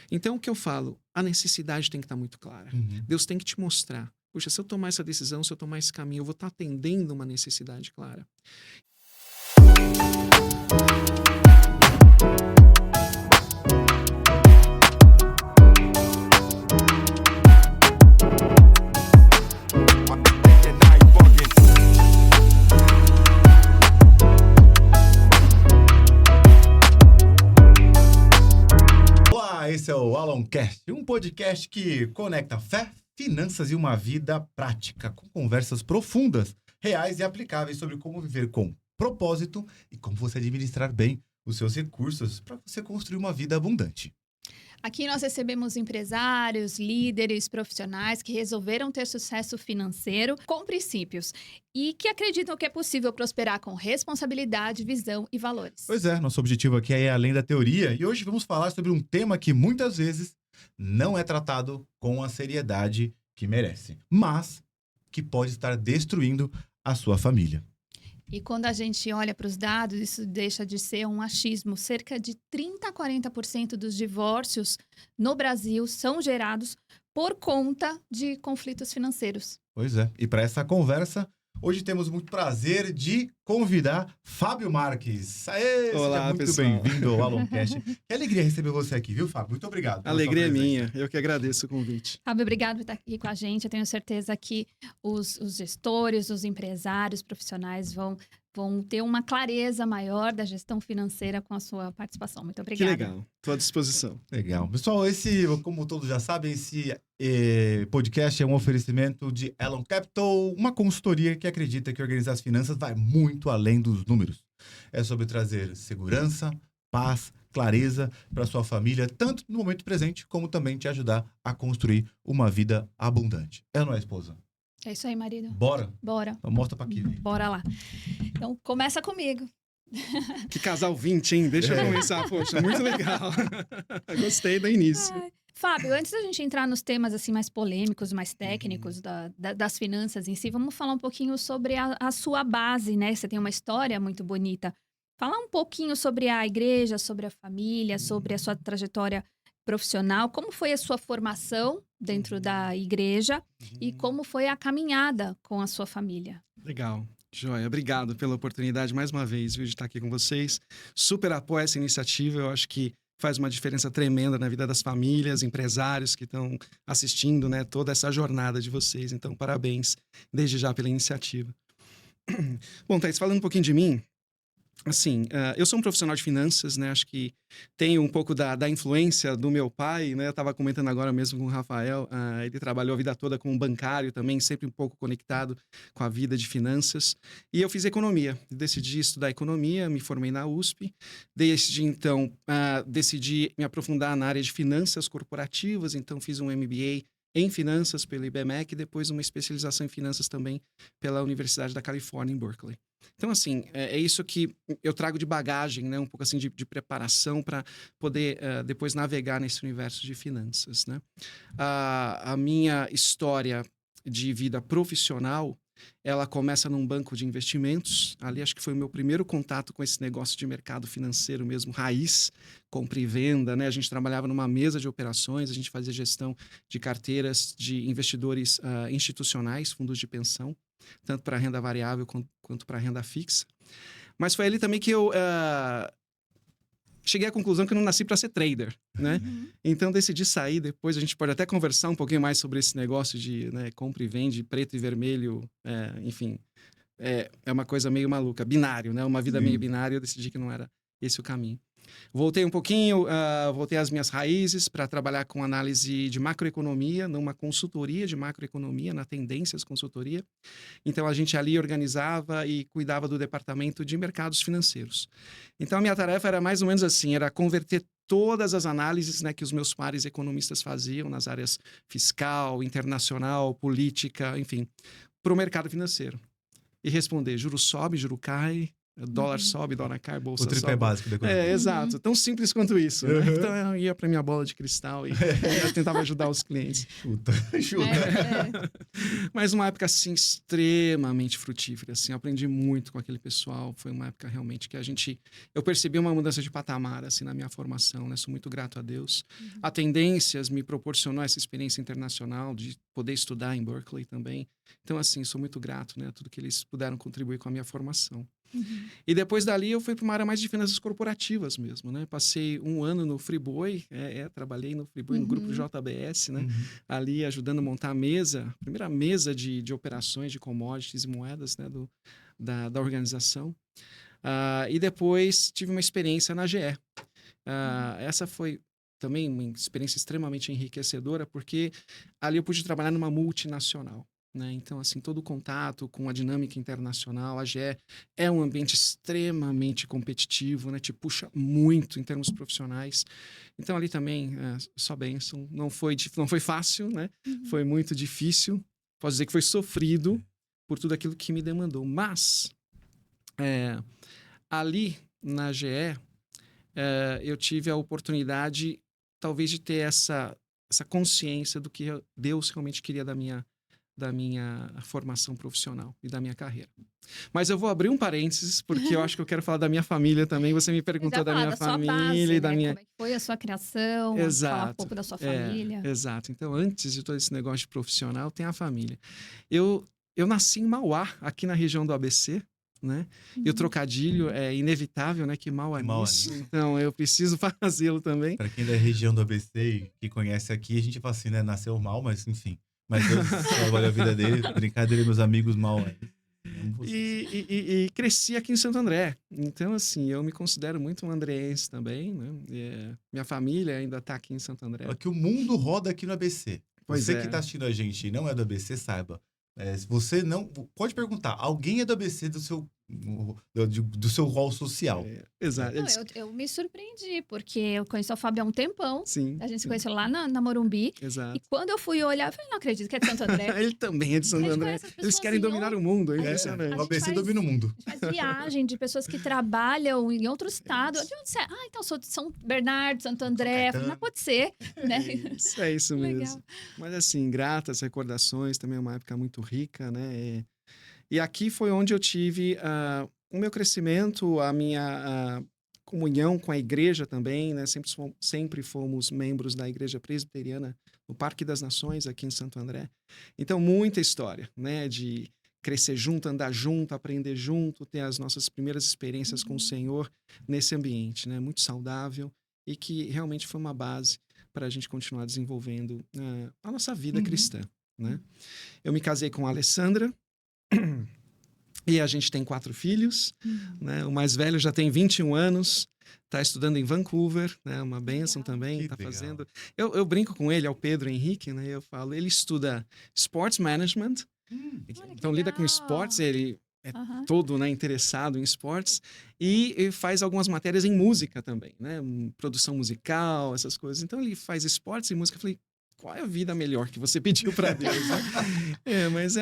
Então, o que eu falo? A necessidade tem que estar muito clara. Uhum. Deus tem que te mostrar. Puxa, se eu tomar essa decisão, se eu tomar esse caminho, eu vou estar atendendo uma necessidade clara. Olá, esse é o Aloncast, um podcast que conecta fé, finanças e uma vida prática, com conversas profundas, reais e aplicáveis sobre como viver com propósito e como você administrar bem os seus recursos para você construir uma vida abundante. Aqui nós recebemos empresários, líderes, profissionais que resolveram ter sucesso financeiro com princípios e que acreditam que é possível prosperar com responsabilidade, visão e valores. Pois é, nosso objetivo aqui é ir além da teoria e hoje vamos falar sobre um tema que muitas vezes não é tratado com a seriedade que merece, mas que pode estar destruindo a sua família. E quando a gente olha para os dados, isso deixa de ser um achismo. Cerca de 30 a 40% dos divórcios no Brasil são gerados por conta de conflitos financeiros. Pois é, e para essa conversa, hoje temos muito prazer de convidar Fábio Marques. Aê, Olá, seja muito pessoal. bem-vindo ao Aloncast. Que alegria receber você aqui, viu, Fábio? Muito obrigado. A pela sua alegria é presença. minha. Eu que agradeço o convite. Fábio, obrigado por estar aqui com a gente. Eu tenho certeza que os gestores, os empresários, profissionais vão ter uma clareza maior da gestão financeira com a sua participação. Muito Que obrigada. legal. Estou à disposição. Legal. Pessoal, como todos já sabem, esse podcast é um oferecimento de Elon Capital, uma consultoria que acredita que organizar as finanças vai muito além dos números. É sobre trazer segurança, paz, clareza para sua família, tanto no momento presente, como também te ajudar a construir uma vida abundante. É ou não é, esposa? É isso aí, marido. Bora? Bora. Então mostra pra aqui. Bora lá. Então, começa comigo. Que casal 20, hein? Deixa eu começar. Poxa, muito legal. Gostei do início. Fábio, antes da gente entrar nos temas assim mais polêmicos, mais técnicos das finanças em si, vamos falar um pouquinho sobre a sua base, né? Você tem uma história muito bonita. Falar um pouquinho sobre a igreja, sobre a família, sobre a sua trajetória profissional. Como foi a sua formação dentro da igreja e como foi a caminhada com a sua família? Legal. Joia, obrigado pela oportunidade mais uma vez, viu, de estar aqui com vocês. Super apoio essa iniciativa, eu acho que faz uma diferença tremenda na vida das famílias, empresários que estão assistindo, né, toda essa jornada de vocês. Então, parabéns desde já pela iniciativa. Bom, Thaís, falando um pouquinho de mim, assim, eu sou um profissional de finanças, né? Acho que tenho um pouco da influência do meu pai, né? Eu estava comentando agora mesmo com o Rafael, ele trabalhou a vida toda como bancário também, sempre um pouco conectado com a vida de finanças. E eu fiz economia, decidi estudar economia, me formei na USP. Desde então, decidi me aprofundar na área de finanças corporativas, então fiz um MBA em finanças pelo IBMEC e depois uma especialização em finanças também pela Universidade da Califórnia, em Berkeley. Então, assim, é isso que eu trago de bagagem, né? Um pouco assim de preparação para poder depois navegar nesse universo de finanças, né? A minha história de vida profissional, ela começa num banco de investimentos. Ali acho que foi o meu primeiro contato com esse negócio de mercado financeiro mesmo, raiz, compra e venda, né? A gente trabalhava numa mesa de operações, a gente fazia gestão de carteiras de investidores institucionais, fundos de pensão, tanto para renda variável quanto para renda fixa. Mas foi ali também que eu cheguei à conclusão que eu não nasci para ser trader, né? Então decidi sair depois. A gente pode até conversar um pouquinho mais sobre esse negócio de, né, compra e vende, preto e vermelho, enfim. É uma coisa meio maluca, binário, né? Uma vida meio binária. Eu decidi que não era esse o caminho. Voltei um pouquinho, voltei às minhas raízes para trabalhar com análise de macroeconomia, numa consultoria de macroeconomia, na Tendências Consultoria. Então, a gente ali organizava e cuidava do departamento de mercados financeiros. Então, a minha tarefa era mais ou menos assim, era converter todas as análises, né, que os meus pares economistas faziam nas áreas fiscal, internacional, política, enfim, para o mercado financeiro. E responder, juro sobe, juro cai, Dólar sobe, dólar cai, bolsa O tripé sobe. básico da economia. Exato. Tão simples quanto isso, né? Uhum. Então eu ia para minha bola de cristal e eu tentava ajudar os clientes. Chuta. Mas uma época, assim, extremamente frutífera, assim. Eu aprendi muito com aquele pessoal. Foi uma época realmente que eu percebi uma mudança de patamar, assim, na minha formação, né? Sou muito grato a Deus. A Tendências me proporcionou essa experiência internacional de poder estudar em Berkeley também. Então, assim, sou muito grato, né? A tudo que eles puderam contribuir com a minha formação. E depois dali eu fui para uma área mais de finanças corporativas mesmo, né? Passei 1 ano no Friboi, trabalhei no Friboi, no grupo JBS, né? Ali ajudando a montar a primeira mesa de operações de commodities e moedas, né? Da organização. E depois tive uma experiência na GE. Essa foi também uma experiência extremamente enriquecedora, porque ali eu pude trabalhar numa multinacional. Né? Então, assim, todo o contato com a dinâmica internacional, a GE é um ambiente extremamente competitivo, né? Te puxa muito em termos profissionais. Então, ali também, só bênção. Não foi fácil, né? Foi muito difícil. Posso dizer que foi sofrido por tudo aquilo que me demandou. Mas, ali na GE, eu tive a oportunidade, talvez, de ter essa consciência do que Deus realmente queria da minha formação profissional e da minha carreira. Mas eu vou abrir um parênteses, porque eu acho que eu quero falar da minha família também. Você me perguntou da minha família base, e da né? minha... Como é que foi a sua criação? Exato. Falar um pouco da sua família. Exato. Então, antes de todo esse negócio de profissional, tem a família. Eu nasci em Mauá, aqui na região do ABC, né? E o trocadilho é inevitável, né? Que mal é nisso. Então, eu preciso fazê-lo também. Para quem é da região do ABC e que conhece aqui, a gente fala assim, né? Nasceu mal, mas enfim... Mas Deus trabalhou a vida dele, brincadeira, meus amigos mal. E cresci aqui em Santo André. Então, assim, eu me considero muito um andreense também, né? Minha família ainda está aqui em Santo André. É que o mundo roda aqui no ABC. Você que é. está assistindo a gente e não é do ABC, saiba. Se você não... Pode perguntar. Alguém é do ABC do seu rol social. Exato. Eu me surpreendi, porque eu conheço a Fábio há um tempão. Sim. A gente se conheceu lá na Morumbi. Exato. E quando eu fui olhar, eu falei, não acredito que é de Santo André. Ele também é de Santo André. Eles querem dominar o mundo, é impressionante. O ABC domina o mundo. A gente faz viagem de pessoas que trabalham em outro estado. De onde você é? Então sou de São Bernardo, Santo André. Falei, não pode ser, né? É isso mesmo. Legal. Mas assim, gratas recordações, também é uma época muito rica, né? E aqui foi onde eu tive o meu crescimento, a minha comunhão com a igreja também, né? Sempre fomos membros da Igreja Presbiteriana no Parque das Nações, aqui em Santo André. Então, muita história, né? De crescer junto, andar junto, aprender junto, ter as nossas primeiras experiências com o Senhor nesse ambiente, né? Muito saudável e que realmente foi uma base para a gente continuar desenvolvendo a nossa vida cristã, né? Eu me casei com a Alessandra, e a gente tem 4 filhos, né? O mais velho já tem 21 anos, está estudando em Vancouver, né? Uma bênção também, está fazendo... Eu brinco com ele, é o Pedro Henrique, né? Eu falo, ele estuda Sports Management, então lida com esportes, ele é todo, né, interessado em esportes, e faz algumas matérias em música também, né? Produção musical, essas coisas. Então ele faz esportes e música. Eu falei, qual é a vida melhor que você pediu para Deus? Né? Mas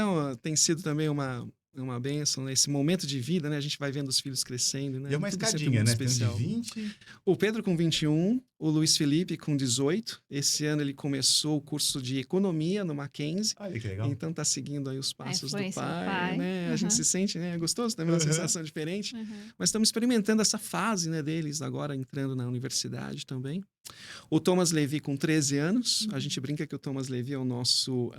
tem sido também uma bênção, né? Esse momento de vida, né? A gente vai vendo os filhos crescendo, né? E é uma escadinha, né? Especial. Tem de 20... O Pedro com 21, o Luiz Felipe com 18. Esse ano ele começou o curso de economia no Mackenzie. Olha que legal. Então tá seguindo aí os passos do influência pai, né? A gente se sente, né? Gostoso também, uma sensação diferente. Mas estamos experimentando essa fase, né, deles agora entrando na universidade também. O Thomas Levi com 13 anos. A gente brinca que o Thomas Levi é o nosso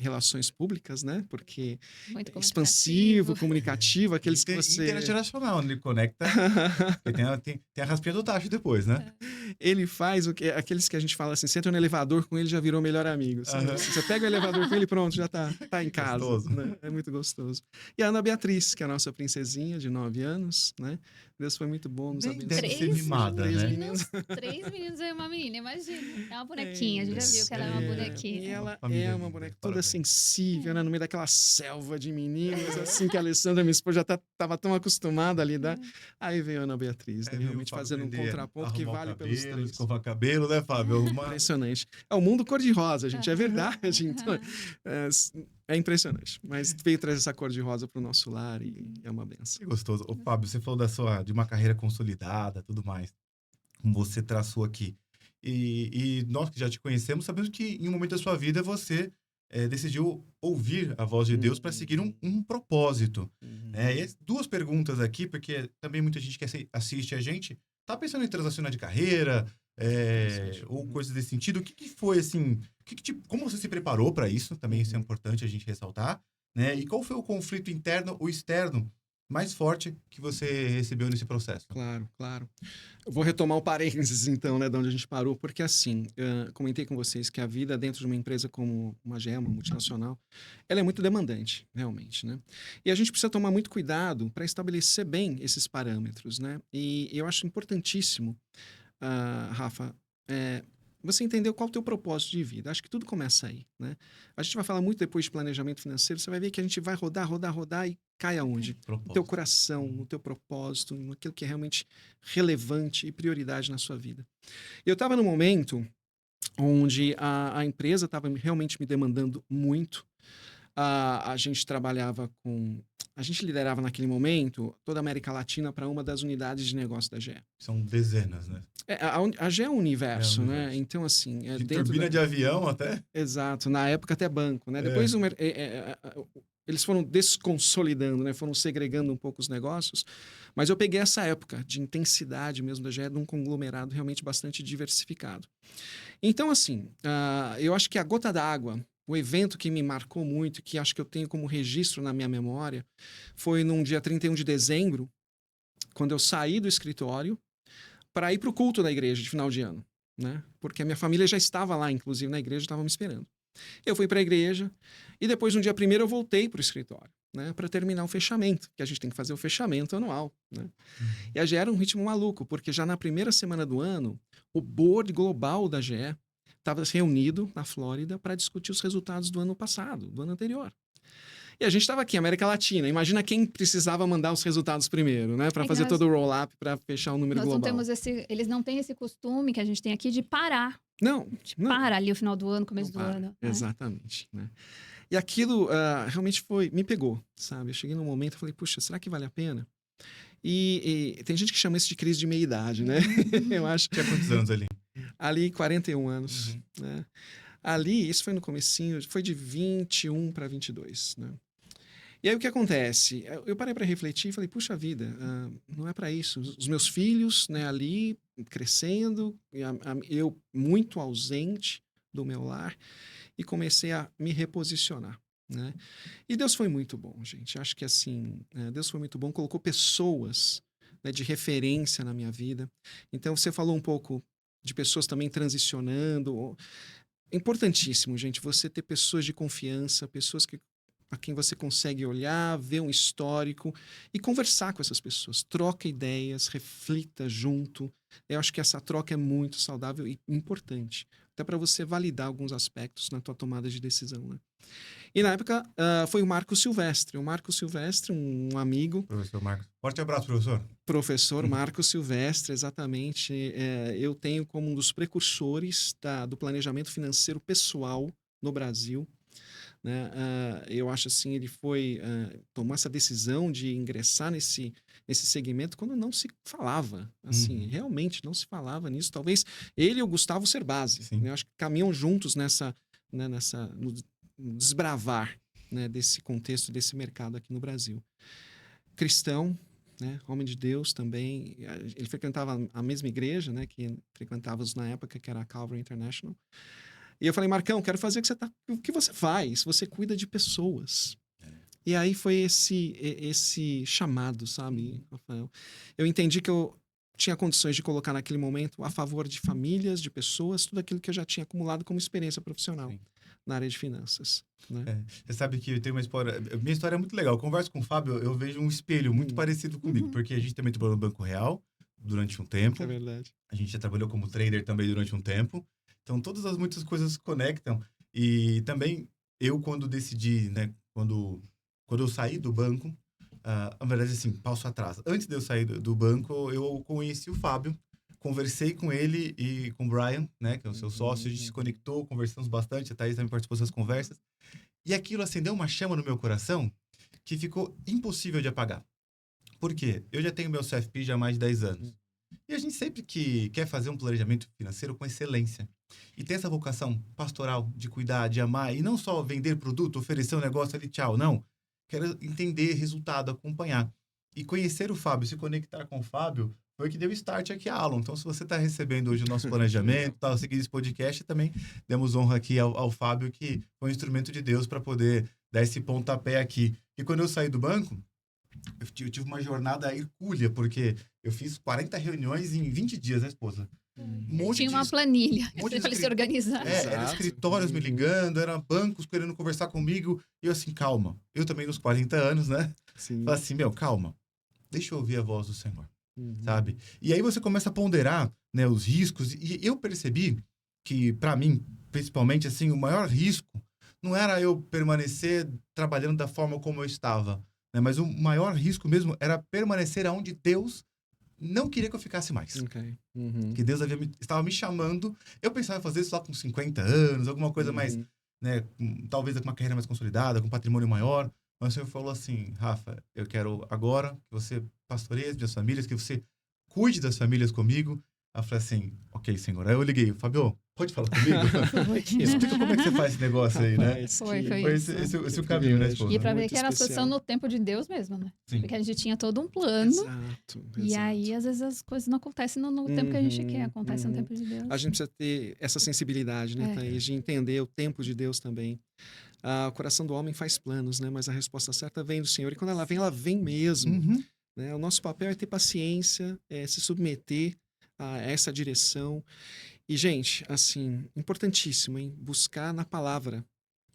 relações públicas, né? Porque muito expansivo, comunicativo, aqueles que você... Internacional, ele conecta. tem a raspinha do tacho depois, né? Ele faz aqueles que a gente fala assim, você entra no elevador com ele, já virou melhor amigo. Você pega o elevador com ele, pronto, já tá em casa. Né? É muito gostoso. E a Ana Beatriz, que é a nossa princesinha de 9 anos, né? Deus foi muito bom, nos abençoou. Deve ser mimada, né? 3 meninos e uma menina, imagina. É uma bonequinha, a gente já viu que ela é uma bonequinha. E ela é uma boneca toda sensível, né? No meio daquela selva de meninas, assim, que a Alessandra, minha esposa, já tava tão acostumada a lidar. Aí veio a Ana Beatriz, né? Realmente fazendo um contraponto que vale pelos 3. Escovar cabelo, né, Fábio? Impressionante. É o mundo cor-de-rosa, gente, é verdade. Então, É impressionante. Mas veio trazer essa cor de rosa para o nosso lar e é uma benção. Que gostoso. Ô, Fábio, você falou de uma carreira consolidada, tudo mais, como você traçou aqui. E nós que já te conhecemos, sabemos que em um momento da sua vida você decidiu ouvir a voz de Deus para seguir um propósito. E duas perguntas aqui, porque também muita gente que assiste a gente tá pensando em transacionar de carreira, ou coisas desse sentido. O que foi, assim, como você se preparou para isso? Também isso é importante a gente ressaltar, né? E qual foi o conflito interno ou externo mais forte que você recebeu nesse processo? Claro, claro. Eu vou retomar o parênteses, então, né, de onde a gente parou, porque assim, comentei com vocês que a vida dentro de uma empresa como uma GE, uma multinacional, ela é muito demandante, realmente, né? E a gente precisa tomar muito cuidado para estabelecer bem esses parâmetros, né? E eu acho importantíssimo, Rafa, você entendeu qual é o teu propósito de vida. Acho que tudo começa aí, né? A gente vai falar muito depois de planejamento financeiro, você vai ver que a gente vai rodar e cai aonde? No teu coração, no teu propósito, naquilo que é realmente relevante e prioridade na sua vida. Eu estava num momento onde a empresa estava realmente me demandando muito. A gente trabalhava com... A gente liderava naquele momento toda a América Latina para uma das unidades de negócio da GE. São dezenas, né? A GE é um universo, né? Então, assim... de turbina de avião até? Exato. Na época até banco, né? Depois eles foram desconsolidando, né? Foram segregando um pouco os negócios. Mas eu peguei essa época de intensidade mesmo da GE, de um conglomerado realmente bastante diversificado. Então, assim, eu acho que a gota d'água, o evento que me marcou muito, que acho que eu tenho como registro na minha memória, foi num dia 31 de dezembro, quando eu saí do escritório para ir para o culto da igreja de final de ano, né? Porque a minha família já estava lá, inclusive na igreja, estava me esperando. Eu fui para a igreja e depois, no dia 1º, eu voltei para o escritório, né? Para terminar o fechamento, que a gente tem que fazer o fechamento anual, né? E a GE era um ritmo maluco, porque já na primeira semana do ano, o board global da GE estava reunido na Flórida para discutir os resultados do ano passado, do ano anterior. E a gente estava aqui, América Latina. Imagina quem precisava mandar os resultados primeiro, né? Para fazer todo o roll-up, para fechar o número global. Eles não têm esse costume que a gente tem aqui de parar. Não. Para ali o final do ano, começo do ano. Exatamente, né? E aquilo realmente me pegou, sabe? Eu cheguei num momento e falei, puxa, será que vale a pena? E tem gente que chama isso de crise de meia-idade, né? Eu acho. Tinha quantos anos ali? Ali, 41 anos, né? Ali, isso foi no comecinho, foi de 21 para 22, né? E aí o que acontece? Eu parei para refletir e falei, puxa vida, não é para isso. Os meus filhos, né, ali crescendo, eu muito ausente do meu lar, e comecei a me reposicionar, né? E Deus foi muito bom, gente. Acho que assim, Deus foi muito bom, colocou pessoas, né, de referência na minha vida. Então você falou um pouco de pessoas também transicionando. Importantíssimo, gente, você ter pessoas de confiança, pessoas a quem você consegue olhar, ver um histórico e conversar com essas pessoas. Troca ideias, reflita junto. Eu acho que essa troca é muito saudável e importante, até para você validar alguns aspectos na tua tomada de decisão, né? E na época foi o Marco Silvestre. O Marco Silvestre, um amigo. Professor Marcos. Forte abraço, professor. Professor Marco Silvestre, exatamente. Eu tenho como um dos precursores do planejamento financeiro pessoal no Brasil, né? Eu acho assim, ele tomou essa decisão de ingressar nesse segmento quando não se falava, assim, realmente não se falava nisso. Talvez ele e o Gustavo Cerbasi, né? Eu acho que caminham juntos no desbravar, né, desse contexto, desse mercado aqui no Brasil. Cristão, né, homem de Deus também. Ele frequentava a mesma igreja, né, que frequentávamos na época, que era a Calvary International. E eu falei, Marcão, quero fazer o que você faz. Você cuida de pessoas. E aí foi esse chamado, sabe, Rafael? Eu entendi que eu tinha condições de colocar naquele momento a favor de famílias, de pessoas, tudo aquilo que eu já tinha acumulado como experiência profissional na área de finanças, né? Você sabe que eu tenho uma história... Minha história é muito legal. Eu converso com o Fábio, eu vejo um espelho muito parecido comigo, porque a gente também trabalhou no Banco Real durante um tempo. É verdade. A gente já trabalhou como trader também durante um tempo. Então, muitas coisas se conectam. E também, eu quando decidi, né, quando eu saí do banco, na verdade, assim, passo atrás. Antes de eu sair do banco, eu conheci o Fábio, conversei com ele e com o Brian, né, que é o seu sócio, a gente se conectou, conversamos bastante, a Thaís também participou dessas conversas. E aquilo acendeu uma chama no meu coração que ficou impossível de apagar. Por quê? Eu já tenho meu CFP já há mais de 10 anos. E a gente sempre que quer fazer um planejamento financeiro com excelência e tem essa vocação pastoral de cuidar, de amar, e não só vender produto, oferecer um negócio ali, tchau, não. Quero entender resultado, acompanhar. E conhecer o Fábio, se conectar com o Fábio, foi o que deu start aqui a Alon. Então, se você está recebendo hoje o nosso planejamento, tá, seguindo esse podcast, também demos honra aqui ao Fábio, que foi um instrumento de Deus para poder dar esse pontapé aqui. E quando eu saí do banco, eu tive uma jornada hercúlea, porque eu fiz 40 reuniões em 20 dias, né, esposa? Tinha uma planilha, um monte para ele se organizar. Era escritórios me ligando, eram bancos querendo conversar comigo. E eu assim, calma. Eu também nos 40 anos, né? Sim. Falei assim, calma. Deixa eu ouvir a voz do Senhor, sabe? E aí você começa a ponderar, né, os riscos. E eu percebi que, para mim, principalmente, assim, o maior risco não era eu permanecer trabalhando da forma como eu estava, né? Mas o maior risco mesmo era permanecer onde Deus não queria que eu ficasse mais. Okay. Que Deus estava me chamando. Eu pensava em fazer isso lá com 50 anos, alguma coisa mais, né? Talvez com uma carreira mais consolidada, com um patrimônio maior. Mas o Senhor falou assim, Rafa, eu quero agora que você pastoreie as minhas famílias, que você cuide das famílias comigo. Eu falei assim, ok, Senhor. Aí eu liguei, Fábio, pode falar comigo? Explica como é que você faz esse negócio aí, né? Foi esse o caminho, né, esposa? E para ver Muito que era a especial. sessão no tempo de Deus mesmo, né? Sim. Porque a gente tinha todo um plano. Exato. E aí, às vezes, as coisas não acontecem no tempo que a gente quer, acontecem no tempo de Deus. A gente precisa ter essa sensibilidade, né, Thaís, de entender o tempo de Deus também. O coração do homem faz planos, né? Mas a resposta certa vem do Senhor. E quando ela vem mesmo. Né? O nosso papel é ter paciência, é se submeter a essa direção. E, gente, assim, importantíssimo, hein? Buscar na palavra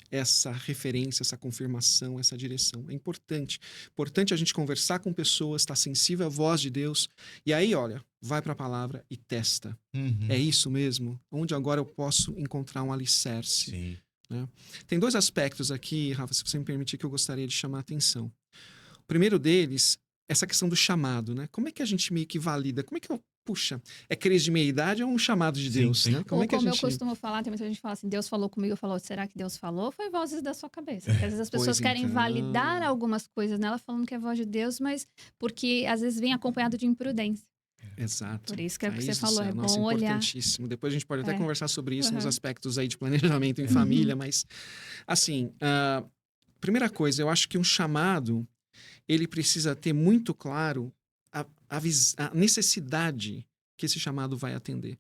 essa referência, essa confirmação, essa direção. É importante. Importante a gente conversar com pessoas, estar sensível à voz de Deus. E aí, olha, vai para a palavra e testa. É isso mesmo? Onde agora eu posso encontrar um alicerce? Sim. Né? Tem dois aspectos aqui, Rafa, se você me permitir, que eu gostaria de chamar a atenção. O primeiro deles, essa questão do chamado, né? Como é que a gente meio que valida? Como é que eu... Puxa, é crise de meia-idade ou um chamado de Deus, sim. né? Como Ou é que a como gente... eu costumo falar, tem muita gente que fala assim, Deus falou comigo, eu falo, será que Deus falou? Foi vozes da sua cabeça. Porque às vezes as pessoas querem validar algumas coisas nela, falando que é voz de Deus, mas porque às vezes vem acompanhado de imprudência. Exato. Por isso que é o que Thaís você falou, do céu, é nossa, bom olhar. importantíssimo. Depois a gente pode até conversar sobre isso nos Uhum. aspectos aí de planejamento em família, mas, assim, primeira coisa, eu acho que um chamado, ele precisa ter muito claro a necessidade que esse chamado vai atender.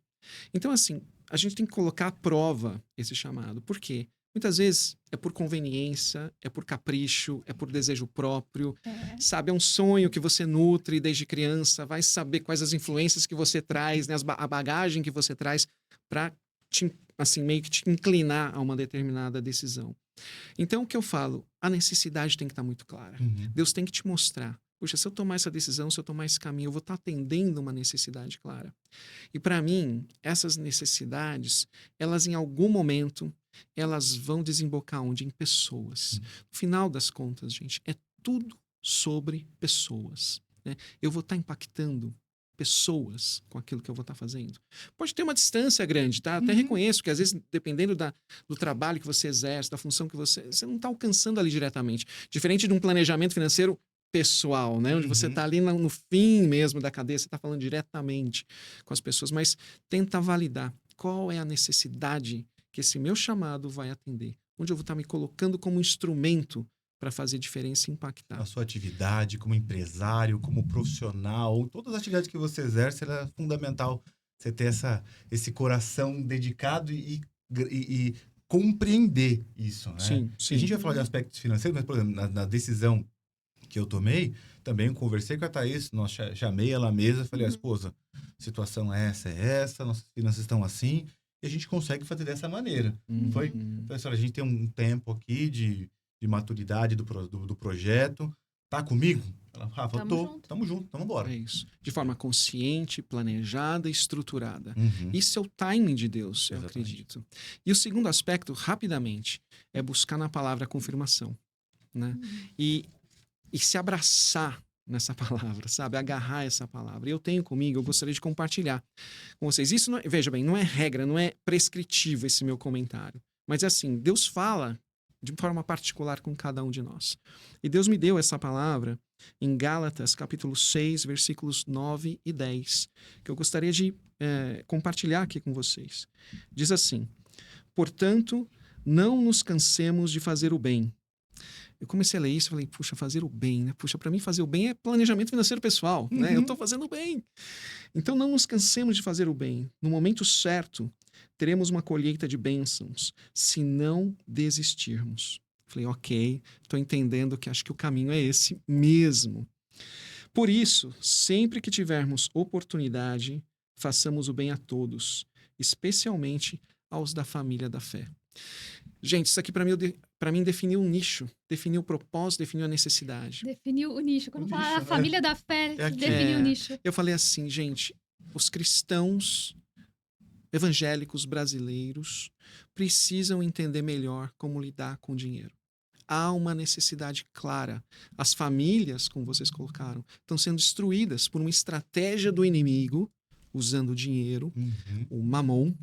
Então, assim, a gente tem que colocar à prova esse chamado. Por quê? Muitas vezes é por conveniência, é por capricho, é por desejo próprio, sabe? É um sonho que você nutre desde criança, vai saber quais as influências que você traz, né? A bagagem que você traz para, assim, meio que te inclinar a uma determinada decisão. Então, o que eu falo? A necessidade tem que estar muito clara. Deus tem que te mostrar. Puxa, se eu tomar essa decisão, se eu tomar esse caminho, eu vou estar atendendo uma necessidade clara. E para mim, essas necessidades, elas em algum momento, elas vão desembocar onde? Em pessoas. No final das contas, gente, é tudo sobre pessoas. Né? Eu vou estar impactando pessoas com aquilo que eu vou estar fazendo. Pode ter uma distância grande, tá? Até reconheço que às vezes, dependendo do trabalho que você exerce, da função que você não está alcançando ali diretamente. Diferente de um planejamento financeiro pessoal, né? Onde você está ali no fim mesmo da cadeia, você está falando diretamente com as pessoas, mas tenta validar qual é a necessidade que esse meu chamado vai atender. Onde eu vou estar me colocando como instrumento para fazer diferença e impactar. A sua atividade como empresário, como profissional, todas as atividades que você exerce, ela é fundamental você ter esse coração dedicado e compreender isso, né? Sim. A gente vai falar de aspectos financeiros, mas, por exemplo, na decisão que eu tomei, também conversei com a Thaís, chamei ela à mesa, falei, esposa, situação é essa, nossas finanças estão assim, e a gente consegue fazer dessa maneira. Foi? Falei, a gente tem um tempo aqui de maturidade do projeto, tá comigo? Ela, Rafa, tamo junto, tamo embora. É isso. De forma consciente, planejada e estruturada. Isso é o timing de Deus, eu acredito. E o segundo aspecto, rapidamente, é buscar na palavra a confirmação, né? E se abraçar nessa palavra, sabe? Agarrar essa palavra. Eu tenho comigo, eu gostaria de compartilhar com vocês. Isso, veja bem, não é regra, não é prescritivo esse meu comentário. Mas é assim, Deus fala de forma particular com cada um de nós. E Deus me deu essa palavra em Gálatas, capítulo 6, versículos 9 e 10, que eu gostaria de compartilhar aqui com vocês. Diz assim: portanto, não nos cansemos de fazer o bem. Eu comecei a ler isso e falei, puxa, fazer o bem, né? Puxa, para mim fazer o bem é planejamento financeiro pessoal, né? Eu estou fazendo o bem. Então não nos cansemos de fazer o bem. No momento certo, teremos uma colheita de bênçãos, se não desistirmos. Falei, ok, estou entendendo que acho que o caminho é esse mesmo. Por isso, sempre que tivermos oportunidade, façamos o bem a todos, especialmente aos da família da fé. Gente, isso aqui para mim definiu um nicho, definiu o propósito, definiu a necessidade. Definiu o nicho. Quando O fala nicho, a família da fé, definiu o nicho. Eu falei assim, gente, os cristãos evangélicos brasileiros precisam entender melhor como lidar com o dinheiro. Há uma necessidade clara. As famílias, como vocês colocaram, estão sendo destruídas por uma estratégia do inimigo, usando o dinheiro, o mamon,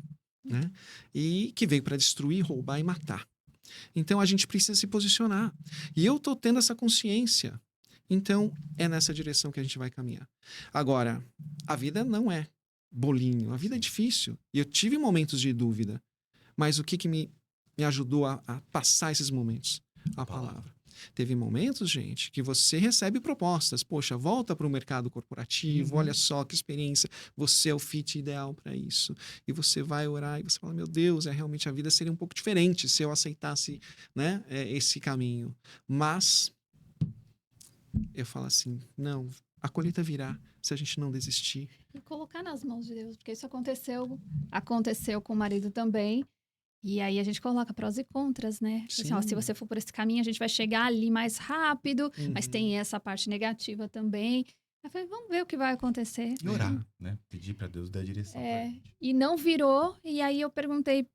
né? E que veio para destruir, roubar e matar. Então a gente precisa se posicionar. E eu estou tendo essa consciência. Então é nessa direção que a gente vai caminhar. Agora, a vida não é bolinho, a vida é difícil. E eu tive momentos de dúvida. Mas o que me ajudou a passar esses momentos? A palavra. Teve momentos, gente, que você recebe propostas. Poxa, volta para o mercado corporativo, olha só que experiência, você é o fit ideal para isso. E você vai orar e você fala, meu Deus, realmente a vida seria um pouco diferente se eu aceitasse, né, esse caminho. Mas eu falo assim, não, a colheita virá se a gente não desistir. E colocar nas mãos de Deus, porque isso aconteceu com o marido também. E aí a gente coloca prós e contras, né? Assim, ó, se você for por esse caminho, a gente vai chegar ali mais rápido, mas tem essa parte negativa também. Eu falei, vamos ver o que vai acontecer. E orar, né? Pedir para Deus dar direção. E não virou, e aí eu perguntei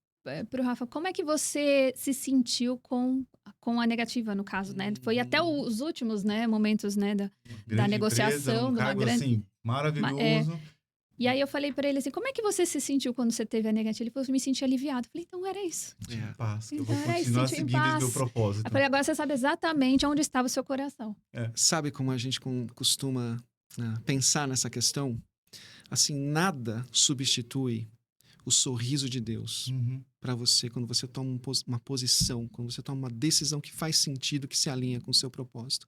pro Rafa, como é que você se sentiu com a negativa, no caso, né? Foi até os últimos, né, momentos, né, da negociação. Empresa, cargo, assim, maravilhoso. E aí eu falei pra ele assim, como é que você se sentiu quando você teve a negativa? Ele falou, me senti aliviado. Eu falei, então era isso. Paz, Então, eu vou continuar seguindo esse meu propósito. Eu falei, agora você sabe exatamente onde estava o seu coração. Sabe como a gente costuma pensar nessa questão? Assim, nada substitui o sorriso de Deus para você quando você toma uma posição, quando você toma uma decisão que faz sentido, que se alinha com o seu propósito.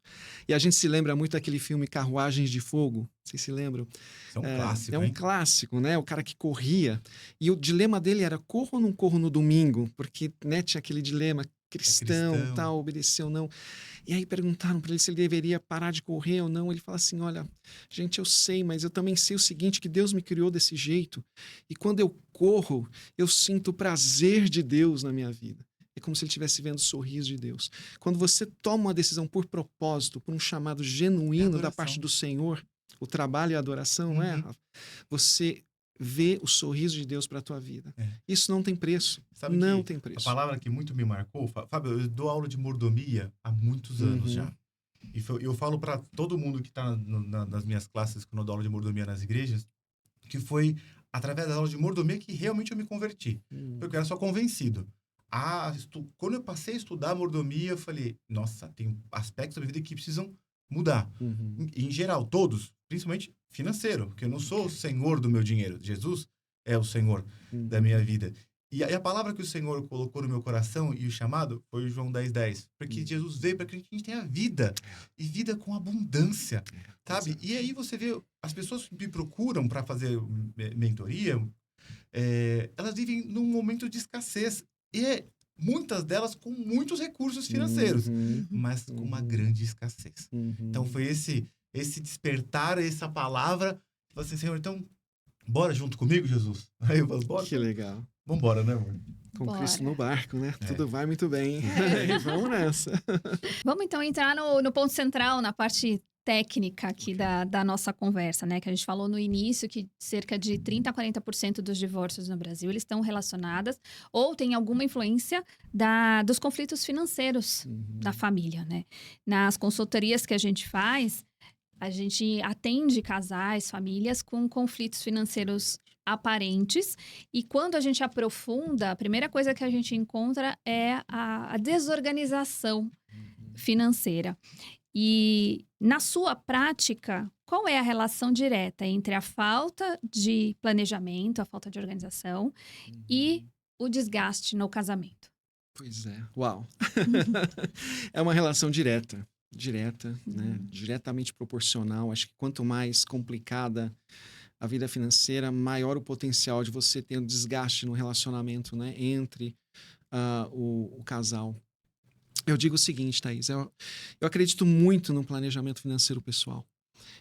E a gente se lembra muito daquele filme Carruagens de Fogo, vocês se lembram? Isso é um clássico, é um clássico, né? O cara que corria, e o dilema dele era corro ou não corro no domingo? Porque, né, tinha aquele dilema, cristão, tal, obedeceu ou não. E aí perguntaram para ele se ele deveria parar de correr ou não. Ele fala assim, olha, gente, eu sei, mas eu também sei o seguinte, que Deus me criou desse jeito. E quando eu corro, eu sinto o prazer de Deus na minha vida. É como se ele estivesse vendo o sorriso de Deus. Quando você toma uma decisão por propósito, por um chamado genuíno da parte do Senhor, o trabalho e a adoração, não é? Você vê o sorriso de Deus para a tua vida. Isso não tem preço. Sabe não tem preço. A palavra que muito me marcou, Fábio, eu dou aula de mordomia há muitos anos já. E eu falo para todo mundo que está nas minhas classes, quando eu dou aula de mordomia nas igrejas, que foi através da aula de mordomia que realmente eu me converti. Porque eu era só convencido. Quando eu passei a estudar mordomia, eu falei, nossa, tem aspectos da minha vida que precisam mudar. Em geral, todos, principalmente financeiro, porque eu não sou o senhor do meu dinheiro. Jesus é o senhor da minha vida. E a palavra que o Senhor colocou no meu coração e o chamado foi o João 10:10. Porque Jesus veio para que a gente tenha vida. E vida com abundância, sabe? Exato. E aí você vê, as pessoas que me procuram para fazer mentoria, elas vivem num momento de escassez. E muitas delas com muitos recursos financeiros, mas com uma grande escassez. Então foi esse despertar, essa palavra, assim, Senhor, então, bora junto comigo, Jesus? Aí eu falo, bora. Que legal. Vambora, né, amor? Com Cristo no barco, né? É. Tudo vai muito bem. Vamos nessa. Vamos então entrar no ponto central, na parte técnica aqui da nossa conversa, né? Que a gente falou no início que cerca de 30% a 40% dos divórcios no Brasil eles estão relacionados ou têm alguma influência dos conflitos financeiros da família, né? Nas consultorias que a gente faz, a gente atende casais, famílias com conflitos financeiros aparentes. E quando a gente aprofunda, a primeira coisa que a gente encontra é a desorganização financeira. E na sua prática, qual é a relação direta entre a falta de planejamento, a falta de organização e o desgaste no casamento? Pois é. Uau. É uma relação direta, né? Diretamente proporcional. Acho que quanto mais complicada a vida financeira, maior o potencial de você ter um desgaste no relacionamento, né? Entre o casal. Eu digo o seguinte, Thaís, eu acredito muito no planejamento financeiro pessoal.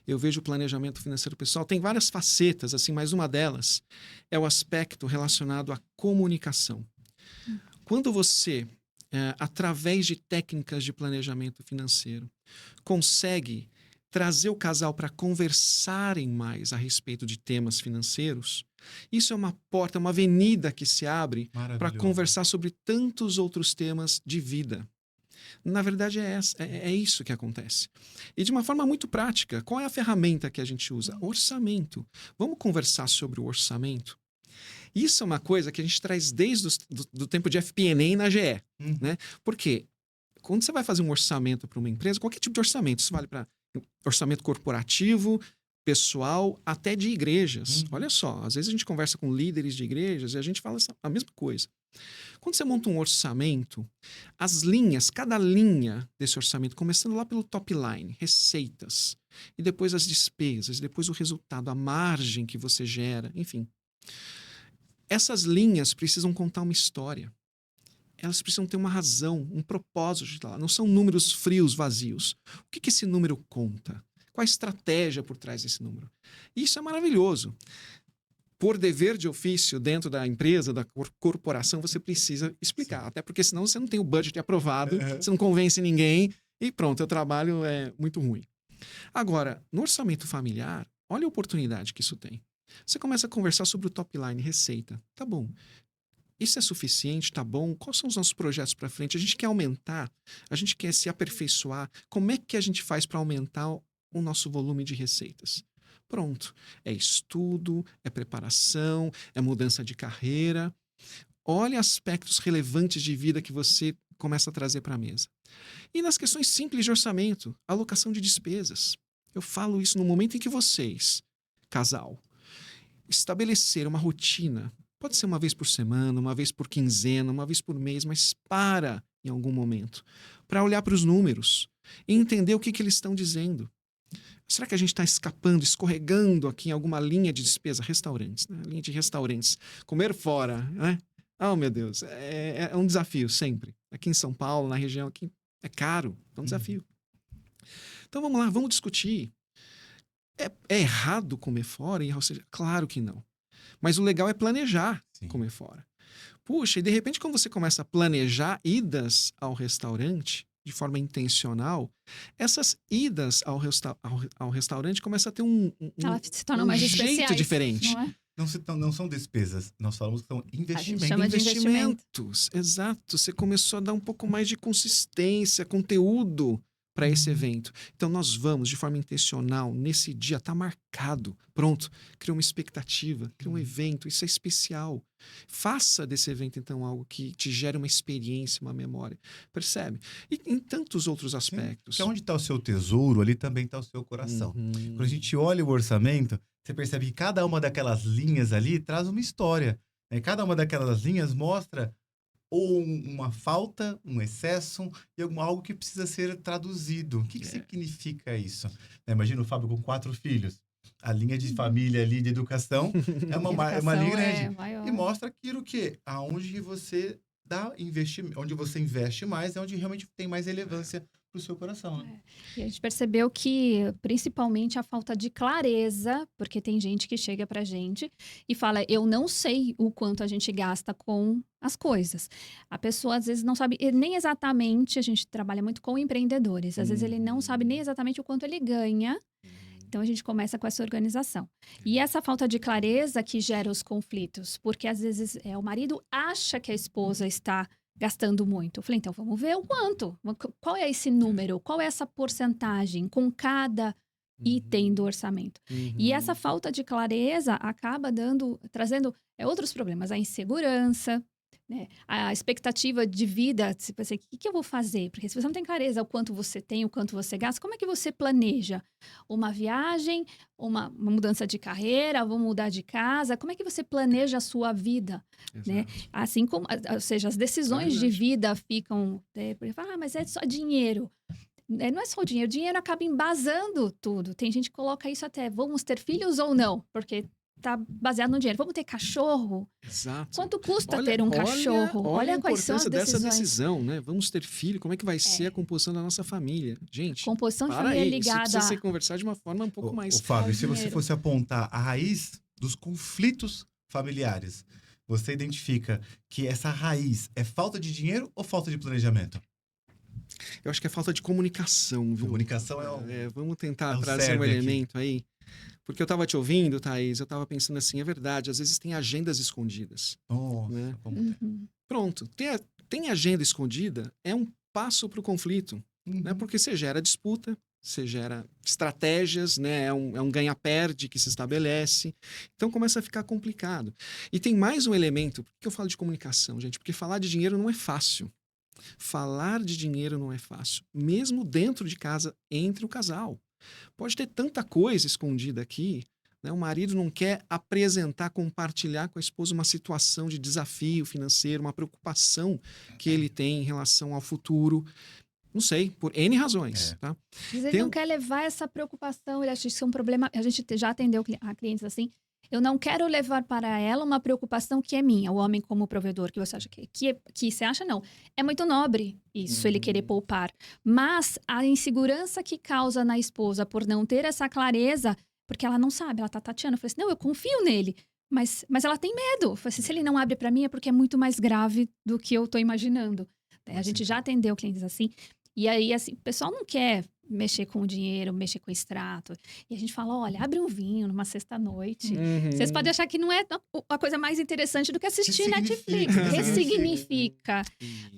Eu vejo o planejamento financeiro pessoal, tem várias facetas, assim, mas uma delas é o aspecto relacionado à comunicação. Quando você, através de técnicas de planejamento financeiro, consegue trazer o casal para conversarem mais a respeito de temas financeiros, isso é uma porta, uma avenida que se abre para conversar sobre tantos outros temas de vida. Na verdade, é isso que acontece. E de uma forma muito prática, qual é a ferramenta que a gente usa? Orçamento. Vamos conversar sobre o orçamento? Isso é uma coisa que a gente traz desde do tempo de FP&A na GE. Né? Porque quando você vai fazer um orçamento para uma empresa, qualquer tipo de orçamento, isso vale para orçamento corporativo, pessoal, até de igrejas. Olha só, às vezes a gente conversa com líderes de igrejas e a gente fala a mesma coisa. Quando você monta um orçamento, as linhas, cada linha desse orçamento, começando lá pelo top line, receitas, e depois as despesas, depois o resultado, a margem que você gera, enfim. Essas linhas precisam contar uma história. Elas precisam ter uma razão, um propósito de lá. Não são números frios, vazios. O que esse número conta? Qual a estratégia por trás desse número? Isso é maravilhoso. Por dever de ofício, dentro da empresa, da corporação, você precisa explicar. Sim. Até porque senão você não tem o budget aprovado, você não convence ninguém e pronto, o trabalho é muito ruim. Agora, no orçamento familiar, olha a oportunidade que isso tem. Você começa a conversar sobre o top line, receita. Tá bom. Isso é suficiente? Tá bom? Quais são os nossos projetos para frente? A gente quer aumentar? A gente quer se aperfeiçoar? Como é que a gente faz para aumentar o nosso volume de receitas? Pronto. É estudo, é preparação, é mudança de carreira. Olha aspectos relevantes de vida que você começa a trazer para a mesa. E nas questões simples de orçamento, alocação de despesas. Eu falo isso no momento em que vocês, casal, estabelecer uma rotina. Pode ser uma vez por semana, uma vez por quinzena, uma vez por mês, mas para em algum momento para olhar para os números e entender o que eles estão dizendo. Será que a gente está escapando, escorregando aqui em alguma linha de despesa? Restaurantes, né? Linha de restaurantes. Comer fora, né? Oh, meu Deus, é um desafio sempre. Aqui em São Paulo, na região aqui, é caro, é um desafio. Então vamos lá, vamos discutir. É errado comer fora? Ou seja, claro que não. Mas o legal é planejar comer fora. Puxa, e de repente quando você começa a planejar idas ao restaurante de forma intencional, essas idas ao restaurante começam a ter Ela se torna mais jeito especiais, diferente. Não é? Não são despesas, nós falamos que são investimentos. A gente chama de Investimentos, exato. Você começou a dar um pouco mais de consistência, conteúdo para esse evento. Então nós vamos, de forma intencional, nesse dia, tá marcado. Pronto, cria uma expectativa, cria um evento, isso é especial. Faça desse evento, então, algo que te gere uma experiência, uma memória. Percebe? E em tantos outros aspectos. Porque onde está o seu tesouro, ali também está o seu coração. Quando a gente olha o orçamento, você percebe que cada uma daquelas linhas ali traz uma história. Né? Cada uma daquelas linhas mostra ou uma falta, um excesso e algo que precisa ser traduzido. O que significa isso? Imagina o Fábio com 4 filhos. A linha de família ali, de educação, é uma linha grande. E mostra aquilo que, aonde você dá investimento, onde você investe mais, é onde realmente tem mais relevância para o seu coração. Né? E a gente percebeu que, principalmente, a falta de clareza, porque tem gente que chega pra gente e fala, eu não sei o quanto a gente gasta com as coisas. A pessoa, às vezes, não sabe nem exatamente, a gente trabalha muito com empreendedores, às vezes ele não sabe nem exatamente o quanto ele ganha. Então, a gente começa com essa organização. E essa falta de clareza que gera os conflitos, porque às vezes o marido acha que a esposa está gastando muito. Eu falei, então vamos ver o quanto. Qual é esse número? Qual é essa porcentagem com cada item do orçamento. E essa falta de clareza acaba trazendo outros problemas, a insegurança, né? A expectativa de vida, tipo assim, o que eu vou fazer? Porque se você não tem clareza o quanto você tem, o quanto você gasta, como é que você planeja uma viagem, uma mudança de carreira, vou mudar de casa? Como é que você planeja a sua vida, né? Assim como, ou seja, as decisões de vida ficam, mas é só dinheiro. Não é só o dinheiro acaba embasando tudo. Tem gente que coloca isso até, vamos ter filhos ou não? Porque tá baseado no dinheiro. Vamos ter cachorro? Exato. Quanto custa ter um cachorro? Olha a quais são as importância dessa decisões. decisão, né? Vamos ter filho, como é que vai ser a composição da nossa família? Gente, Composição de para família aí, isso ligada precisa ser conversado de uma forma um pouco mais... Fábio, ao se você dinheiro. fosse apontar a raiz dos conflitos familiares, você identifica que essa raiz é falta de dinheiro ou falta de planejamento? Eu acho que é falta de comunicação, viu? Comunicação vamos tentar é o trazer um cerne elemento aí. Porque eu tava te ouvindo, Thaís, eu tava pensando assim, é verdade, às vezes tem agendas escondidas. Nossa, Né? como... Pronto, tem agenda escondida, é um passo para o conflito, né? Porque você gera disputa, você gera estratégias, né? É um ganha-perde que se estabelece. Então começa a ficar complicado. E tem mais um elemento, por que eu falo de comunicação, gente? Porque falar de dinheiro não é fácil. Falar de dinheiro não é fácil, mesmo dentro de casa, entre o casal. Pode ter tanta coisa escondida aqui, né? O marido não quer apresentar, compartilhar com a esposa uma situação de desafio financeiro, uma preocupação que ele tem em relação ao futuro. Não sei, por N razões, tá? Mas ele não quer levar essa preocupação, ele acha que isso é um problema. A gente já atendeu a clientes assim. Eu não quero levar para ela uma preocupação que é minha, o homem como provedor, que você acha que você acha, não. É muito nobre isso, ele querer poupar. Mas a insegurança que causa na esposa por não ter essa clareza, porque ela não sabe, ela tá tateando. Eu falei assim, não, eu confio nele, mas ela tem medo. Eu falei assim, se ele não abre para mim é porque é muito mais grave do que eu tô imaginando. A gente já atendeu clientes assim. E aí, assim, o pessoal não quer mexer com o dinheiro, mexer com o extrato. E a gente fala, olha, abre um vinho numa sexta-noite. Vocês podem achar que não é a coisa mais interessante do que assistir Netflix. Ressignifica.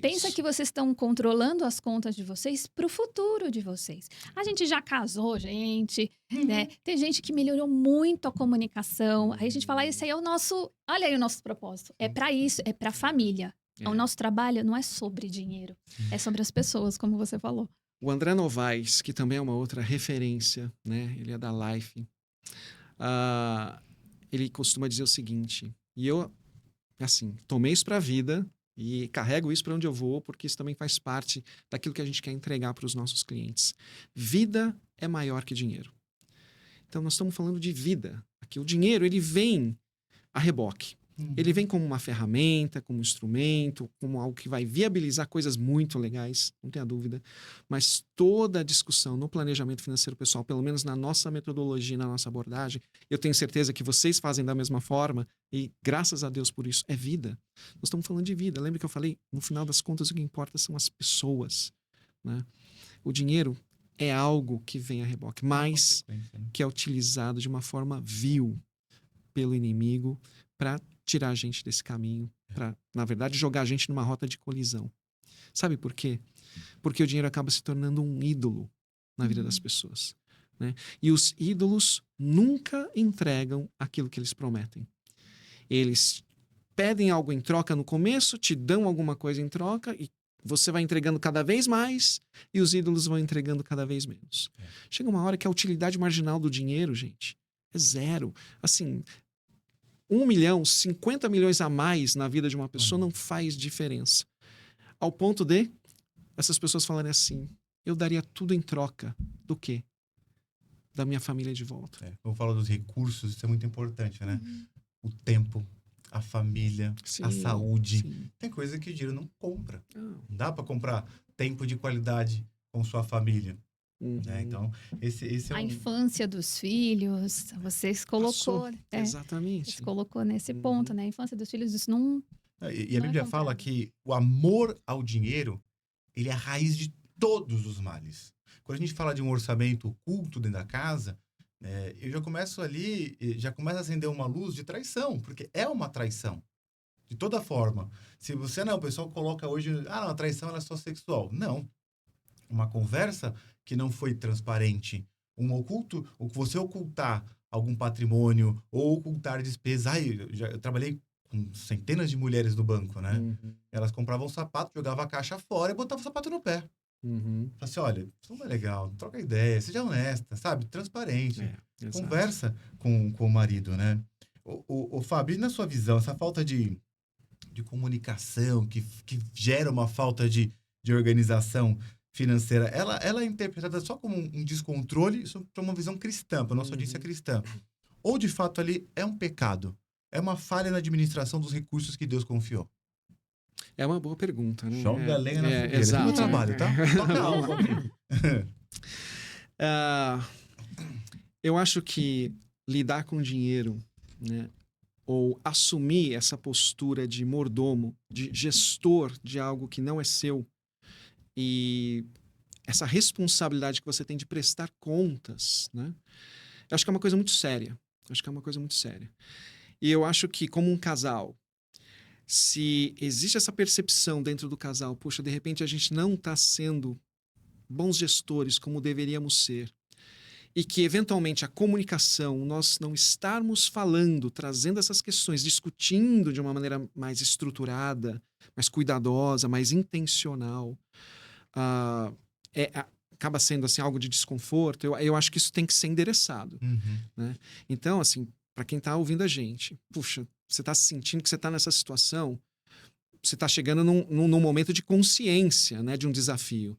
Pensa que vocês estão controlando as contas de vocês pro futuro de vocês. A gente já casou, gente, né? Tem gente que melhorou muito a comunicação. Aí a gente fala, esse aí é o nosso... Olha aí o nosso propósito. É para isso, é para família. O nosso trabalho não é sobre dinheiro, é sobre as pessoas, como você falou. O André Novaes, que também é uma outra referência, né? Ele é da Life. Ele costuma dizer o seguinte, e eu, assim, tomei isso para a vida e carrego isso para onde eu vou, porque isso também faz parte daquilo que a gente quer entregar para os nossos clientes. Vida é maior que dinheiro. Então, nós estamos falando de vida. Aqui, o dinheiro, ele vem a reboque. Ele vem como uma ferramenta, como um instrumento, como algo que vai viabilizar coisas muito legais, não tenha dúvida. Mas toda a discussão no planejamento financeiro pessoal, pelo menos na nossa metodologia, na nossa abordagem, eu tenho certeza que vocês fazem da mesma forma e graças a Deus por isso, é vida. Nós estamos falando de vida. Lembra que eu falei? No final das contas, o que importa são as pessoas, né? O dinheiro é algo que vem a reboque, mas que é utilizado de uma forma vil pelo inimigo para tirar a gente desse caminho, para, na verdade, jogar a gente numa rota de colisão. Sabe por quê? Porque o dinheiro acaba se tornando um ídolo na vida das pessoas, né? E os ídolos nunca entregam aquilo que eles prometem. Eles pedem algo em troca no começo, te dão alguma coisa em troca e você vai entregando cada vez mais e os ídolos vão entregando cada vez menos. Chega uma hora que a utilidade marginal do dinheiro, gente, é zero. Assim, 1 milhão, 50 milhões a mais na vida de uma pessoa não faz diferença. Ao ponto de essas pessoas falarem assim, eu daria tudo em troca do quê? Da minha família de volta. Vamos falar dos recursos, isso é muito importante, né? O tempo, a família, a saúde. Sim. Tem coisa que o dinheiro não compra. Não dá para comprar tempo de qualidade com sua família. Né? Então, esse é a infância dos filhos, vocês colocou... Exatamente. Você colocou nesse ponto, né? A infância dos filhos, isso não... E a Bíblia fala que o amor ao dinheiro, ele é a raiz de todos os males. Quando a gente fala de um orçamento oculto dentro da casa, eu já começo ali, já começa a acender uma luz de traição, porque é uma traição. De toda forma. Se você o pessoal coloca hoje, a traição ela é só sexual. Não. Uma conversa que não foi transparente, ou você ocultar algum patrimônio ou ocultar despesas. Eu trabalhei com centenas de mulheres no banco, né? Elas compravam sapato, jogavam a caixa fora e botavam o sapato no pé. Fala assim, olha, isso não é legal, troca ideia, seja honesta, sabe? Transparente. Conversa com o marido, né? O Fábio, e na sua visão, essa falta de comunicação que gera uma falta de organização financeira, ela é interpretada só como um descontrole, isso para uma visão cristã, para nossa audiência cristã. Ou, de fato, ali é um pecado? É uma falha na administração dos recursos que Deus confiou? É uma boa pergunta, né? Joga a lenha na fogueira. Exato. É meu trabalho, tá? Toca algo aqui. Eu acho que lidar com dinheiro, né, ou assumir essa postura de mordomo, de gestor de algo que não é seu, e essa responsabilidade que você tem de prestar contas, né? Eu acho que é uma coisa muito séria. E eu acho que, como um casal, se existe essa percepção dentro do casal, puxa, de repente a gente não está sendo bons gestores como deveríamos ser, e que, eventualmente, a comunicação, nós não estarmos falando, trazendo essas questões, discutindo de uma maneira mais estruturada, mais cuidadosa, mais intencional, acaba sendo assim, algo de desconforto. Eu acho que isso tem que ser endereçado. Né? Então, assim, para quem está ouvindo a gente, puxa, você está sentindo que você está nessa situação, você está chegando num momento de consciência, né, de um desafio.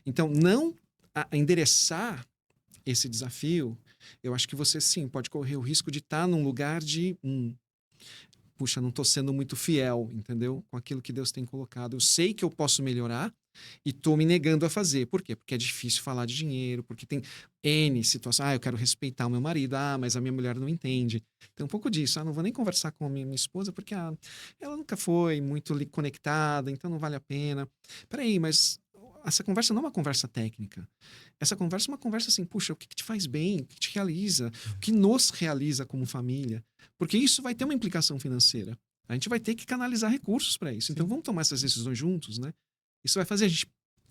Então, não endereçar esse desafio, eu acho que você, sim, pode correr o risco de estar num lugar de... puxa, não estou sendo muito fiel, entendeu? Com aquilo que Deus tem colocado. Eu sei que eu posso melhorar e estou me negando a fazer. Por quê? Porque é difícil falar de dinheiro, porque tem N situações. Eu quero respeitar o meu marido. Mas a minha mulher não entende. Tem um pouco disso. Não vou nem conversar com a minha esposa porque ela nunca foi muito conectada, então não vale a pena. Peraí, mas essa conversa não é uma conversa técnica. Essa conversa é uma conversa assim, puxa, o que te faz bem? O que te realiza? O que nos realiza como família? Porque isso vai ter uma implicação financeira. A gente vai ter que canalizar recursos para isso. Sim. Então vamos tomar essas decisões juntos, né? Isso vai fazer a gente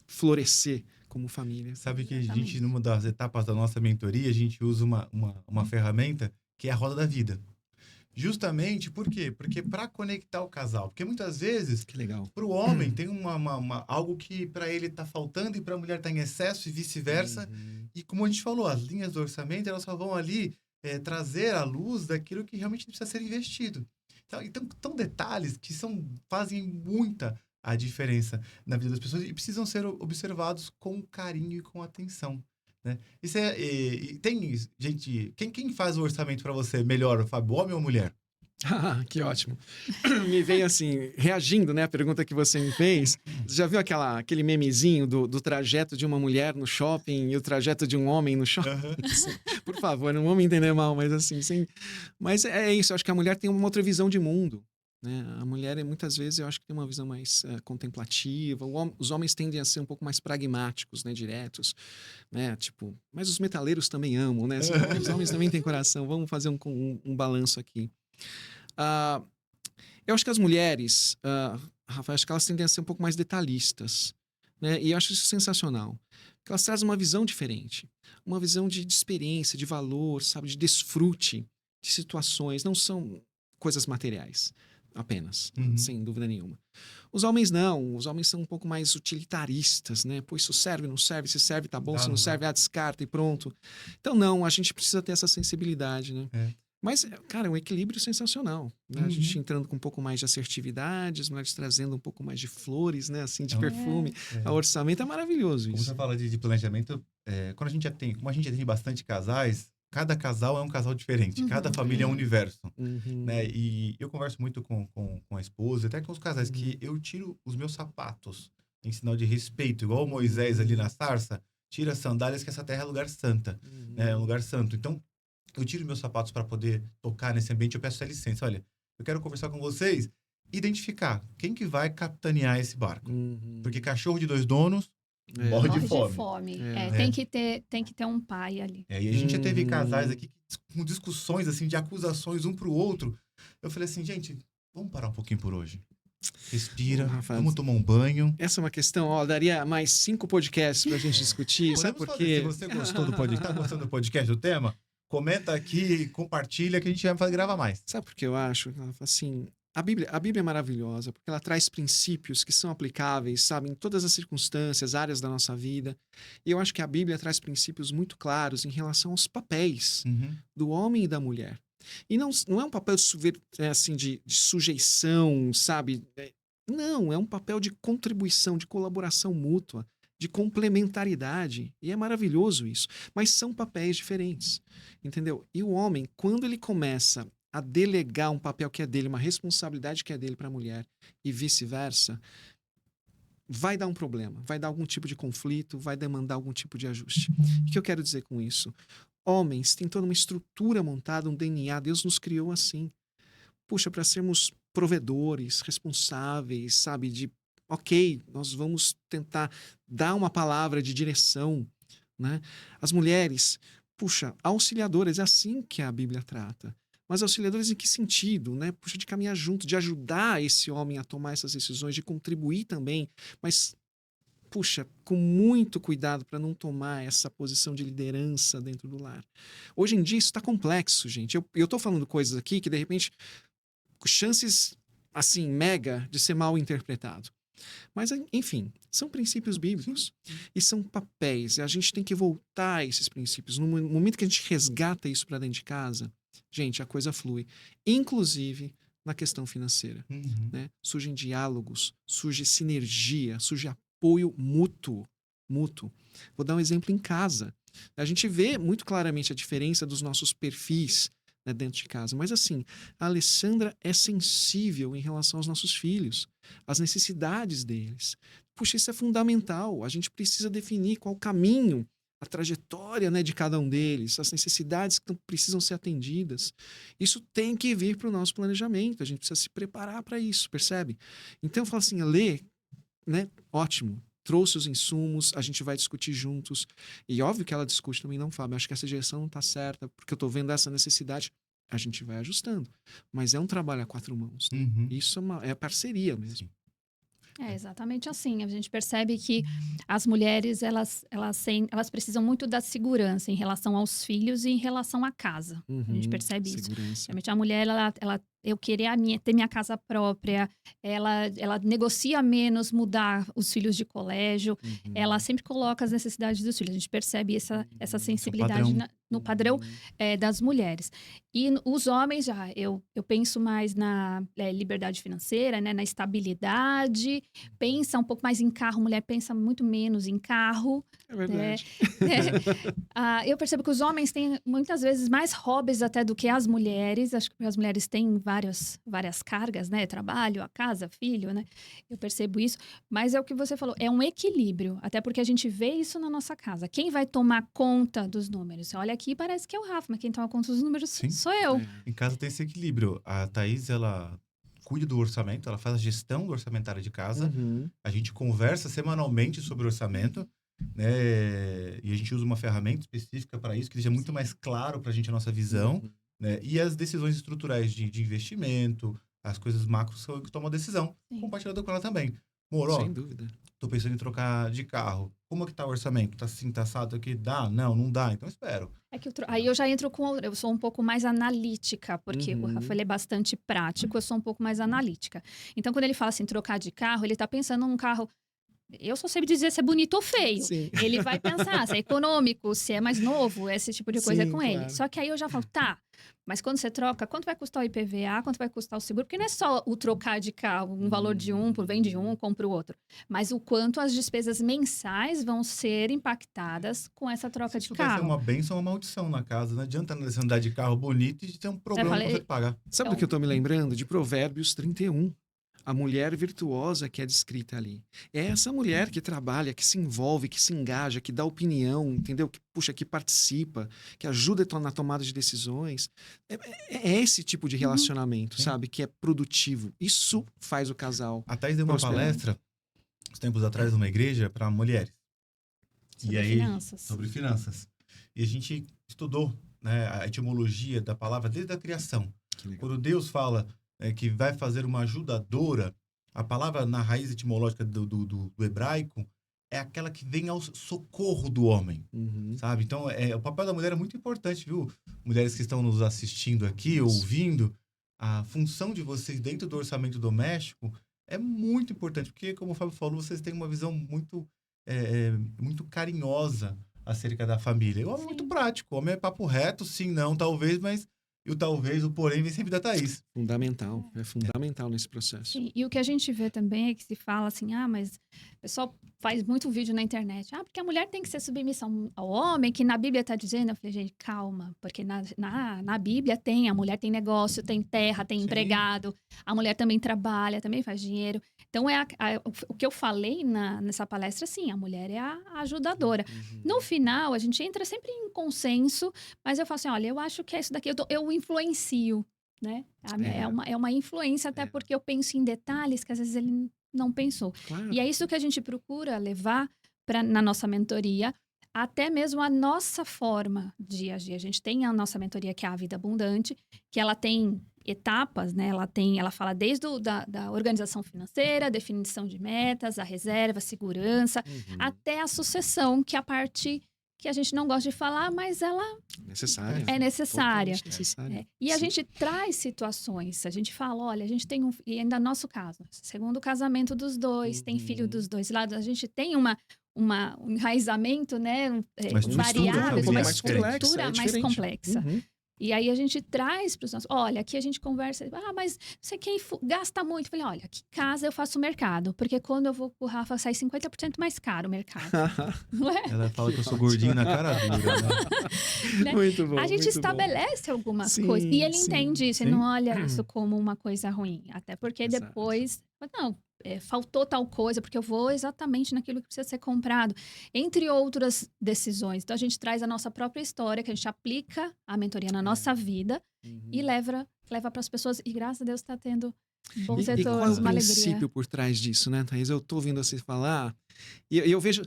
florescer como família. Sabe que a gente, numa das etapas da nossa mentoria, a gente usa uma ferramenta que é a roda da vida. Justamente, por quê? Porque para conectar o casal. Porque muitas vezes, para o homem, tem algo que para ele está faltando e para a mulher está em excesso e vice-versa. E como a gente falou, as linhas do orçamento, elas só vão ali trazer à luz daquilo que realmente precisa ser investido. Então detalhes que fazem muita a diferença na vida das pessoas e precisam ser observados com carinho e com atenção. Né? Isso tem gente... Quem faz o orçamento para você melhor, Fábio, homem ou mulher? Que ótimo. Me veio assim, reagindo, né, a pergunta que você me fez. Você já viu aquele memezinho do trajeto de uma mulher no shopping e o trajeto de um homem no shopping? Assim, por favor, não vou me entender mal, mas assim, sim. Mas é isso, eu acho que a mulher tem uma outra visão de mundo. Né? A mulher, muitas vezes, eu acho que tem uma visão mais contemplativa. Os homens tendem a ser um pouco mais pragmáticos, né? Diretos. Né? Tipo, mas os metaleiros também amam, né? Assim, os homens também têm coração. Vamos fazer um balanço aqui. Eu acho que as mulheres, Rafael, acho que elas tendem a ser um pouco mais detalhistas. Né? E eu acho isso sensacional. Porque elas trazem uma visão diferente. Uma visão de experiência, de valor, sabe? De desfrute de situações. Não são coisas materiais. Apenas, sem dúvida nenhuma. Os homens não, os homens são um pouco mais utilitaristas, né? Pô, isso serve, não serve, se serve tá bom, se não serve, descarta e pronto. Então não, a gente precisa ter essa sensibilidade, né? Mas, cara, é um equilíbrio sensacional, né? A gente entrando com um pouco mais de assertividade, as mulheres trazendo um pouco mais de flores, né? Assim, de perfume, a orçamento é maravilhoso isso. Como você fala de planejamento, como a gente atende bastante casais, cada casal é um casal diferente, cada família é um universo, né? E eu converso muito com a esposa, até com os casais, que eu tiro os meus sapatos em sinal de respeito, igual o Moisés ali na sarça, tira as sandálias que essa terra é lugar santa, né? É um lugar santo. Então, eu tiro meus sapatos para poder tocar nesse ambiente, eu peço a licença. Olha, eu quero conversar com vocês, identificar quem que vai capitanear esse barco. Porque cachorro de 2 donos morre de fome. Tem que ter um pai ali. E a gente já teve casais aqui com discussões, assim, de acusações um pro outro. Eu falei assim, gente, vamos parar um pouquinho por hoje. respira, Rafa, vamos tomar um banho. essa é uma questão, ó, daria mais 5 podcasts pra gente discutir, sabe Podemos por fazer, se quê? você gostou do podcast, tá gostando do podcast, do tema, comenta aqui, compartilha que a gente vai gravar mais. Sabe por que eu acho, Rafa? Assim, a Bíblia é maravilhosa porque ela traz princípios que são aplicáveis, sabe, em todas as circunstâncias, áreas da nossa vida. E eu acho que a Bíblia traz princípios muito claros em relação aos papéis do homem e da mulher. E não é um papel assim, de sujeição, sabe? Não, é um papel de contribuição, de colaboração mútua, de complementaridade. E é maravilhoso isso. Mas são papéis diferentes, entendeu? E o homem, quando ele começa a delegar um papel que é dele, uma responsabilidade que é dele para a mulher e vice-versa, vai dar um problema, vai dar algum tipo de conflito, vai demandar algum tipo de ajuste. O que eu quero dizer com isso? Homens têm toda uma estrutura montada, um DNA, Deus nos criou assim. Puxa, para sermos provedores, responsáveis, sabe? Ok, nós vamos tentar dar uma palavra de direção, né? As mulheres, puxa, auxiliadoras, é assim que a Bíblia trata. Mas auxiliadores em que sentido, né? Puxa, de caminhar junto, de ajudar esse homem a tomar essas decisões, de contribuir também, mas, puxa, com muito cuidado para não tomar essa posição de liderança dentro do lar. Hoje em dia isso está complexo, gente. Eu tô falando coisas aqui que, de repente, chances, assim, mega de ser mal interpretado. Mas, enfim, são princípios bíblicos e são papéis. E a gente tem que voltar a esses princípios. No momento que a gente resgata isso para dentro de casa, gente, a coisa flui. Inclusive na questão financeira. Né? Surgem diálogos, surge sinergia, surge apoio mútuo. Vou dar um exemplo em casa. A gente vê muito claramente a diferença dos nossos perfis, né, dentro de casa. Mas assim, a Alessandra é sensível em relação aos nossos filhos, às necessidades deles. Puxa, isso é fundamental. A gente precisa definir qual o caminho, a trajetória, né, de cada um deles, as necessidades que precisam ser atendidas. Isso tem que vir para o nosso planejamento. A gente precisa se preparar para isso, percebe? Então eu falo assim, Lê, né, ótimo. Trouxe os insumos, a gente vai discutir juntos. E óbvio que ela discute também, não, Fábio, acho que essa direção não está certa, porque eu estou vendo essa necessidade. A gente vai ajustando. Mas é um trabalho a 4 mãos. Né? Isso é parceria mesmo. É exatamente assim. A gente percebe que as mulheres, elas precisam muito da segurança em relação aos filhos e em relação à casa. A gente percebe isso. Realmente a mulher, eu querer ter minha casa própria, ela negocia menos mudar os filhos de colégio, ela sempre coloca as necessidades dos filhos. A gente percebe essa sensibilidade no padrão das mulheres. E os homens já, eu penso mais na liberdade financeira, né, na estabilidade, pensa um pouco mais em carro, mulher pensa muito menos em carro. É verdade. Eu percebo que os homens têm muitas vezes mais hobbies até do que as mulheres. Acho que as mulheres têm várias cargas, né? Trabalho, a casa, filho, né? Eu percebo isso. Mas é o que você falou, é um equilíbrio. Até porque a gente vê isso na nossa casa. Quem vai tomar conta dos números? Olha aqui, parece que é o Rafa, mas quem toma conta dos números sou eu. Em casa tem esse equilíbrio. A Thaís, ela cuida do orçamento, ela faz a gestão do orçamentário de casa. A gente conversa semanalmente sobre orçamento. Né? E a gente usa uma ferramenta específica para isso, que deixa muito mais claro para a gente a nossa visão. Né? E as decisões estruturais de investimento, as coisas macros, sou eu que tomo a decisão. Compartilhando com ela também. Amor, sem dúvida. Tô pensando em trocar de carro. Como é que tá o orçamento? Tá assim, tá assado aqui? Dá? Não dá. Então espero. Aí eu já entro eu sou um pouco mais analítica, porque o Rafa, ele é bastante prático, eu sou um pouco mais analítica. Então, quando ele fala assim, trocar de carro, ele tá pensando num carro. Eu só sei dizer se é bonito ou feio. Sim. Ele vai pensar se é econômico, se é mais novo, esse tipo de coisa com ele. Só que aí eu já falo, tá, mas quando você troca, quanto vai custar o IPVA, quanto vai custar o seguro? Porque não é só o trocar de carro, um valor de vende um, compra o outro. Mas o quanto as despesas mensais vão ser impactadas com essa troca de carro. Vai ser uma bênção ou uma maldição na casa. Não adianta andar de carro bonito e ter um problema pra você pagar. Sabe do que eu tô me lembrando? De Provérbios 31. A mulher virtuosa que é descrita ali. É essa mulher que trabalha, que se envolve, que se engaja, que dá opinião, entendeu? Que puxa, que participa, que ajuda na tomada de decisões. É esse tipo de relacionamento, sabe? Que é produtivo. Isso faz o casal. A Thaís deu uma palestra, uns tempos atrás, numa igreja, para mulheres. Sobre finanças. E a gente estudou, né, a etimologia da palavra desde a criação. Quando Deus fala que vai fazer uma ajudadora, A palavra na raiz etimológica do hebraico é aquela que vem ao socorro do homem, Uhum. sabe? Então, o papel da mulher é muito importante, viu? Mulheres que estão nos assistindo aqui, ouvindo, a função de vocês dentro do orçamento doméstico é muito importante, porque, como o Fábio falou, vocês têm uma visão muito carinhosa acerca da família. O homem é muito prático, o homem é papo reto, sim, não, talvez, mas e o talvez, o porém, vem sempre da Thaís. Fundamental. É fundamental nesse processo. Sim, e o que a gente vê também é que se fala assim, mas o pessoal faz muito vídeo na internet. Porque a mulher tem que ser submissa ao homem, que na Bíblia está dizendo. Eu falei, gente, calma, porque na Bíblia a mulher tem negócio, tem terra, tem empregado, a mulher também trabalha, também faz dinheiro. Então, o que eu falei nessa palestra, sim, a mulher é a ajudadora. Uhum. No final, a gente entra sempre em consenso, mas eu falo assim, olha, eu acho que é isso daqui, eu influencio, né? É uma influência, até porque eu penso em detalhes que às vezes ele não pensou. Claro. E é isso que a gente procura levar na nossa mentoria, até mesmo a nossa forma de agir. A gente tem a nossa mentoria, que é a Vida Abundante, que ela tem etapas, né? Ela fala desde da organização financeira, definição de metas, a reserva, a segurança, Uhum. até a sucessão, que é a parte que a gente não gosta de falar, mas ela Necessária. é necessária. Totalmente necessária. E a Sim. gente traz situações, a gente fala, olha, a gente tem e ainda nosso caso, segundo casamento dos dois, tem filho dos dois lados, a gente tem um enraizamento, né, Mas tu variável, estuda uma mais complexa, estrutura mais diferente. complexa. Uhum. E aí a gente traz para os nossos... Olha, aqui a gente conversa... mas você gasta muito. Eu falei, olha, aqui em casa eu faço mercado. Porque quando eu vou pro Rafa, sai 50% mais caro o mercado. Não é? Ela fala que eu sou gordinho na cara dura, né? Né? Muito bom. A gente muito estabelece algumas Sim, coisas. E ele sim, entende isso. sim. Ele não olha isso como uma coisa ruim. Até porque Exato. depois... Não, faltou tal coisa, porque eu vou exatamente naquilo que precisa ser comprado. Entre outras decisões. Então, a gente traz a nossa própria história, que a gente aplica a mentoria na nossa vida Uhum. e leva para as pessoas. E graças a Deus está tendo bons E qual é retornos, o uma princípio alegria. por trás disso, né, Thaís? Eu tô ouvindo você falar e eu vejo...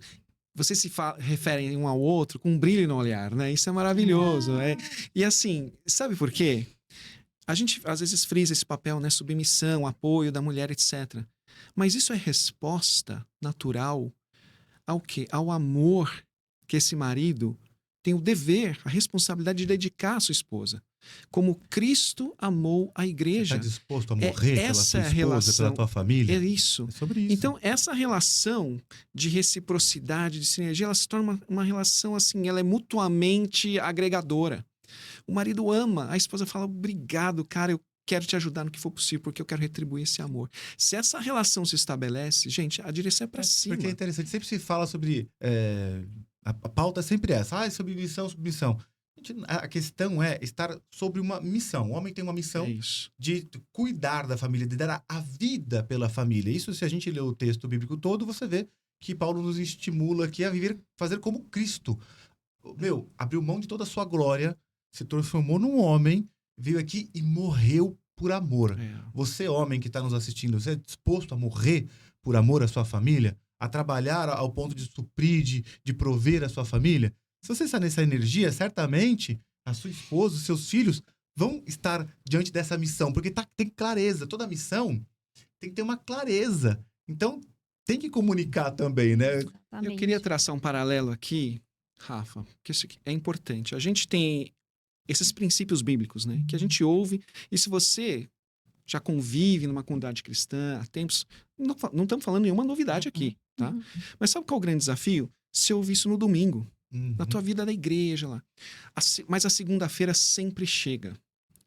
Vocês se referem um ao outro com um brilho no olhar, né? Isso é maravilhoso. E assim, sabe por quê? A gente, às vezes, frisa esse papel, né? Submissão, apoio da mulher, etc. Mas isso é resposta natural ao quê? Ao amor que esse marido tem o dever, a responsabilidade de dedicar à sua esposa. Como Cristo amou a igreja. Está disposto a morrer pela essa sua é a esposa, relação. pela tua família? É isso. É sobre isso. Então, essa relação de reciprocidade, de sinergia, ela se torna uma relação assim, ela é mutuamente agregadora. O marido ama, a esposa fala, obrigado, cara, eu quero te ajudar no que for possível, porque eu quero retribuir esse amor. Se essa relação se estabelece, gente, a direção é para cima. Porque é interessante, sempre se fala sobre... a pauta é sempre essa. Submissão, submissão. A questão é estar sobre uma missão. O homem tem uma missão É isso. de cuidar da família, de dar a vida pela família. Isso, se a gente ler o texto bíblico todo, você vê que Paulo nos estimula aqui a fazer como Cristo. Abriu mão de toda a sua glória, se transformou num homem, veio aqui e morreu por amor. Você, homem que está nos assistindo, você é disposto a morrer por amor à sua família? A trabalhar ao ponto de suprir, de prover a sua família? Se você está nessa energia, certamente a sua esposa, os seus filhos vão estar diante dessa missão, porque tem clareza. Toda missão tem que ter uma clareza. Então, tem que comunicar também, né? Exatamente. Eu queria traçar um paralelo aqui, Rafa, que isso aqui é importante. A gente tem esses princípios bíblicos, né? Que a gente ouve, e se você já convive numa comunidade cristã há tempos, não estamos falando nenhuma novidade aqui, tá? Uhum. Mas sabe qual é o grande desafio? Se ouvir isso no domingo, Uhum. na tua vida da igreja lá. Mas a segunda-feira sempre chega.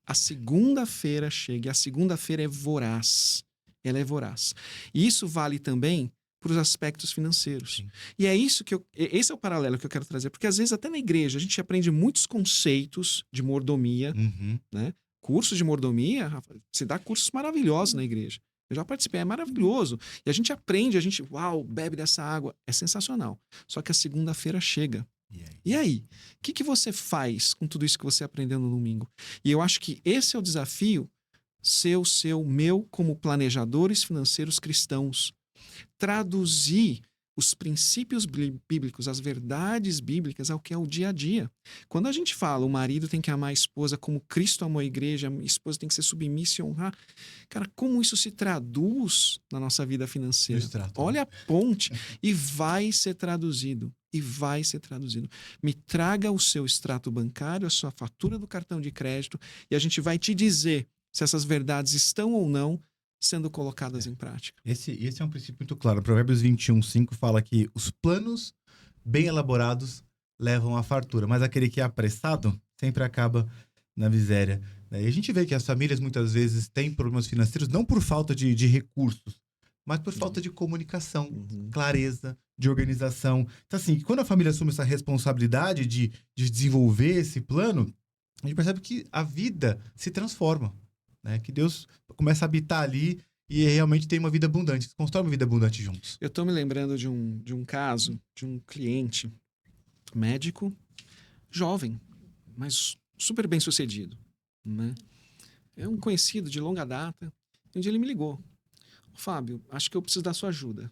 A segunda-feira chega, e a segunda-feira é voraz. Ela é voraz. E isso vale também para os aspectos financeiros. Sim. E é isso que esse é o paralelo que eu quero trazer, porque às vezes até na igreja a gente aprende muitos conceitos de mordomia, Uhum. né? Cursos de mordomia, Rafa, você dá cursos maravilhosos na igreja. Eu já participei, é maravilhoso. E a gente aprende, uau, bebe dessa água. É sensacional. Só que a segunda-feira chega. E aí? O que você faz com tudo isso que você aprendeu no domingo? E eu acho que esse é o desafio meu, como planejadores financeiros cristãos. Traduzir os princípios bíblicos, as verdades bíblicas é o que é o dia a dia. Quando a gente fala o marido tem que amar a esposa como Cristo amou a igreja, a esposa tem que ser submissa e honrar, cara, como isso se traduz na nossa vida financeira? Olha a ponte e vai ser traduzido. E vai ser traduzido. Me traga o seu extrato bancário, a sua fatura do cartão de crédito e a gente vai te dizer se essas verdades estão ou não sendo colocadas em prática. Esse é um princípio muito claro. Provérbios 21:5 fala que os planos bem elaborados levam à fartura, mas aquele que é apressado sempre acaba na miséria. E a gente vê que as famílias muitas vezes têm problemas financeiros não por falta de recursos, mas por falta de comunicação, clareza, de organização. Então, assim, quando a família assume essa responsabilidade de desenvolver esse plano, a gente percebe que a vida se transforma, né? Que Deus começa a habitar ali e realmente tem uma vida abundante. Eles constroem uma vida abundante juntos. Eu estou me lembrando de um caso, de um cliente médico, jovem, mas super bem sucedido, né? É um conhecido de longa data. Um dia ele me ligou. Fábio, acho que eu preciso da sua ajuda.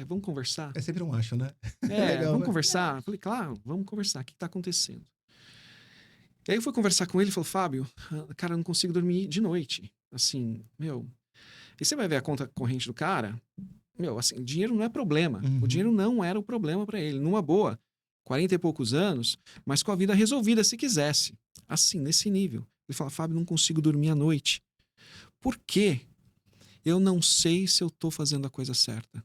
Vamos conversar? É sempre um acho, né? Legal, vamos conversar? Eu falei, claro, vamos conversar. O que está acontecendo? E aí eu fui conversar com ele e falou, Fábio, cara, eu não consigo dormir de noite. Assim, meu... E você vai ver a conta corrente do cara, meu, assim, dinheiro não é problema. O dinheiro não era o problema para ele. Numa boa, 40 e poucos anos, mas com a vida resolvida se quisesse. Assim, nesse nível. Ele fala, Fábio, não consigo dormir à noite. Por quê? Eu não sei se eu tô fazendo a coisa certa.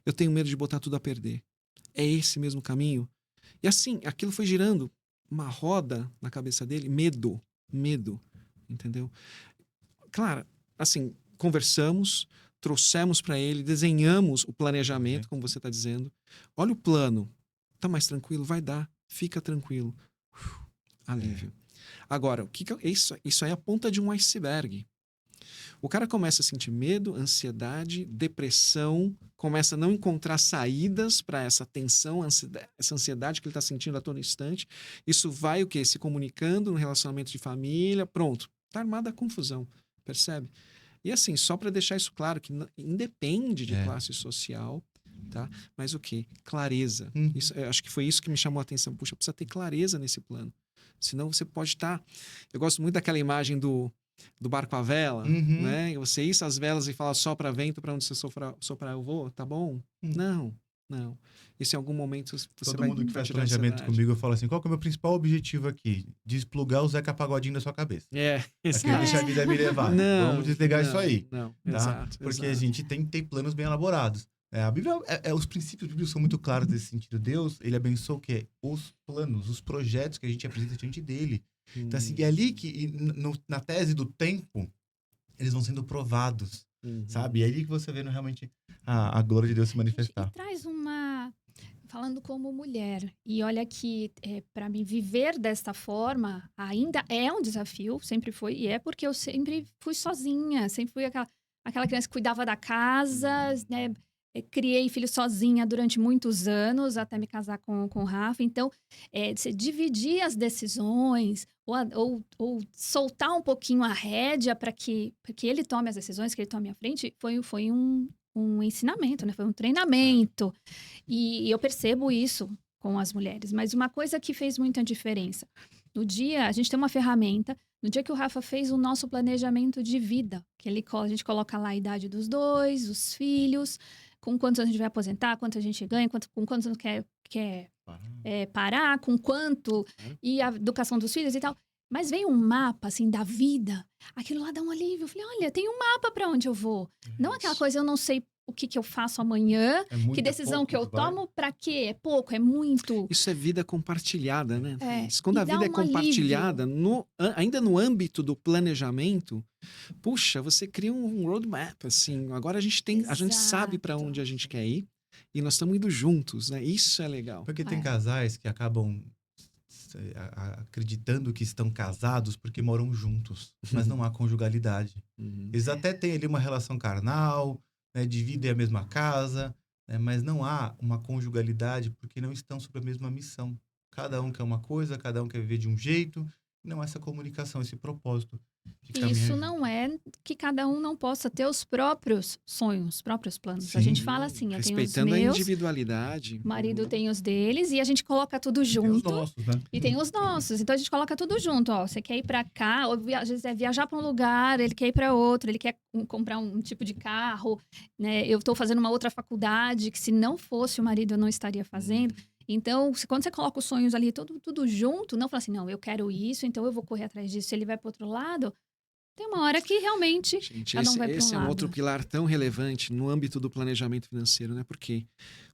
Eu tenho medo de botar tudo a perder. É esse mesmo caminho? E assim, aquilo foi girando uma roda na cabeça dele. Medo. Entendeu? Claro, assim, conversamos, trouxemos para ele, desenhamos o planejamento, como você está dizendo. Olha o plano. Tá mais tranquilo? Vai dar. Fica tranquilo. Alívio. Agora, isso aí é a ponta de um iceberg. O cara começa a sentir medo, ansiedade, depressão, começa a não encontrar saídas para essa tensão, essa ansiedade que ele está sentindo a todo instante. Isso vai o quê? Se comunicando no relacionamento de família. Pronto. Tá armada a confusão. Percebe? E assim, só para deixar isso claro, que independe de classe social, tá? Mas o quê? Clareza. Isso, eu acho que foi isso que me chamou a atenção. Puxa, precisa ter clareza nesse plano. Senão você pode estar... Eu gosto muito daquela imagem do barco à vela, né? E você issa as velas e fala sopra vento para onde você soprar eu vou, tá bom? Não. Isso em algum momento você Todo vai... mundo que faz planejamento comigo, eu falo assim, qual que é o meu principal objetivo aqui? Desplugar o Zeca Pagodinho da sua cabeça. Aqui deixa a vida me levar. Vamos desligar isso aí. Não, tá? exato. Porque a gente tem que ter planos bem elaborados. A Bíblia, os princípios bíblicos são muito claros nesse sentido. Deus, ele abençoa o quê? Os planos, os projetos que a gente apresenta diante dele. Então, assim, é ali que, na tese do tempo, eles vão sendo provados, sabe? E é ali que você vê realmente a glória de Deus se manifestar. E traz uma... Falando como mulher, e olha que para mim viver desta forma ainda é um desafio, sempre foi, e é porque eu sempre fui sozinha, sempre fui aquela criança que cuidava da casa, né? Criei filho sozinha durante muitos anos, até me casar com o Rafa. Então, você dividir as decisões ou soltar um pouquinho a rédea para que ele tome as decisões, que ele tome a frente, foi um ensinamento, né? Foi um treinamento. E eu percebo isso com as mulheres. Mas uma coisa que fez muita diferença. No dia, a gente tem uma ferramenta. No dia que o Rafa fez o nosso planejamento de vida, que a gente coloca lá a idade dos dois, os filhos, com quantos a gente vai aposentar, quanto a gente ganha, com quantos anos quer parar, com quanto, e a educação dos filhos e tal. Mas veio um mapa, assim, da vida. Aquilo lá dá um alívio. Eu falei, olha, tem um mapa para onde eu vou. Não aquela coisa, eu não sei o que eu faço amanhã, que decisão que eu tomo, para quê? É pouco, é muito. Isso é vida compartilhada, né? Quando e a vida é compartilhada, alívio. ainda no âmbito do planejamento, puxa, você cria um roadmap, assim. Agora a gente sabe para onde a gente quer ir e nós estamos indo juntos, né? Isso é legal. Porque tem casais que acabam acreditando que estão casados porque moram juntos, mas não há conjugalidade. Eles até têm ali uma relação carnal, né, dividem a mesma casa, né, mas não há uma conjugalidade porque não estão sob a mesma missão. Cada um quer uma coisa, cada um quer viver de um jeito, Não essa comunicação, esse propósito. De E caminhar isso junto. não é que cada um não possa ter os próprios sonhos, os próprios planos. A Sim. gente fala assim, eu tenho os Respeitando a meus, individualidade. o marido tem os deles, e a gente coloca tudo Tem os junto. nossos, né? E tem os nossos. Então a gente coloca tudo junto, ó. Você quer ir pra cá, ou às vezes é viajar pra um lugar, ele quer ir pra outro, ele quer comprar um tipo de carro, né? Eu tô fazendo uma outra faculdade que se não fosse o marido eu não estaria fazendo. Então, quando você coloca os sonhos ali tudo junto, não fala assim, não, eu quero isso, então eu vou correr atrás disso. Se ele vai pro outro lado, tem uma hora que realmente Gente, cada um vai pra um esse é um lado. outro pilar tão relevante no âmbito do planejamento financeiro, né? Porque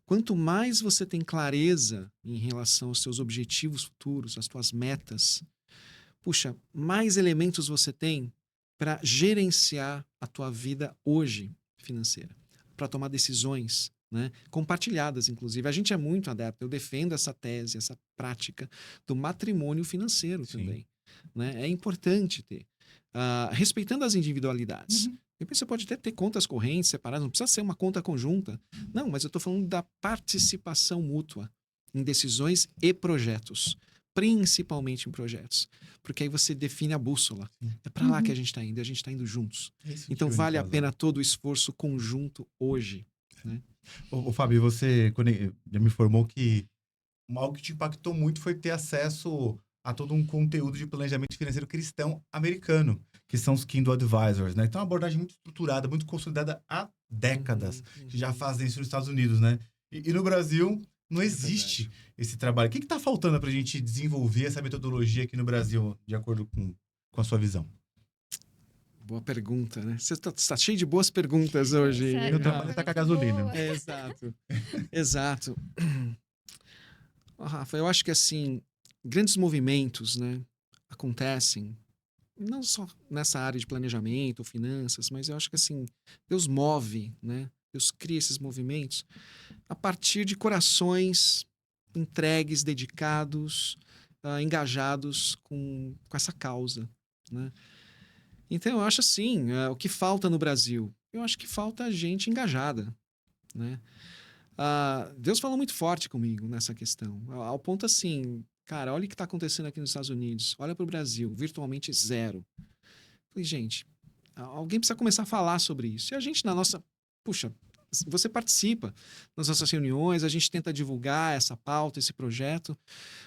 quanto mais você tem clareza em relação aos seus objetivos futuros, às suas metas, puxa, mais elementos você tem para gerenciar a tua vida hoje financeira, para tomar decisões, né? Compartilhadas, inclusive. A gente é muito adepto, eu defendo essa tese, essa prática do matrimônio financeiro Sim. também, né? É importante ter. Respeitando as individualidades. Uhum. De repente você pode até ter contas correntes separadas, não precisa ser uma conta conjunta. Não, mas eu estou falando da participação mútua em decisões e projetos, principalmente em projetos. Porque aí você define a bússola. Sim. É para lá Uhum. que a gente está indo, e a gente está indo juntos. Esse Então tio vale a casal. pena todo o esforço conjunto hoje. Ô, Fábio, você quando já me informou que algo que te impactou muito foi ter acesso a todo um conteúdo de planejamento financeiro cristão americano, que são os Kindle Advisors, né? Então, é uma abordagem muito estruturada, muito consolidada há décadas, que já fazem isso nos Estados Unidos, né? E no Brasil, não existe esse trabalho. O que está faltando para a gente desenvolver essa metodologia aqui no Brasil, de acordo com a sua visão? Boa pergunta, né? Você está cheio de boas perguntas hoje. Sério, Meu trabalho tá com a gasolina. boa. É, exato. Exato. Ó, Rafa, eu acho que assim, grandes movimentos, né, acontecem não só nessa área de planejamento, finanças, mas eu acho que assim, Deus move, né? Deus cria esses movimentos a partir de corações entregues, dedicados, engajados com essa causa, né? Então eu acho assim, o que falta no Brasil? Eu acho que falta gente engajada, né? Deus falou muito forte comigo nessa questão, ao ponto assim, cara, olha o que está acontecendo aqui nos Estados Unidos, olha para o Brasil, virtualmente zero. Falei, gente, alguém precisa começar a falar sobre isso. E a gente, puxa, você participa nas nossas reuniões, a gente tenta divulgar essa pauta, esse projeto,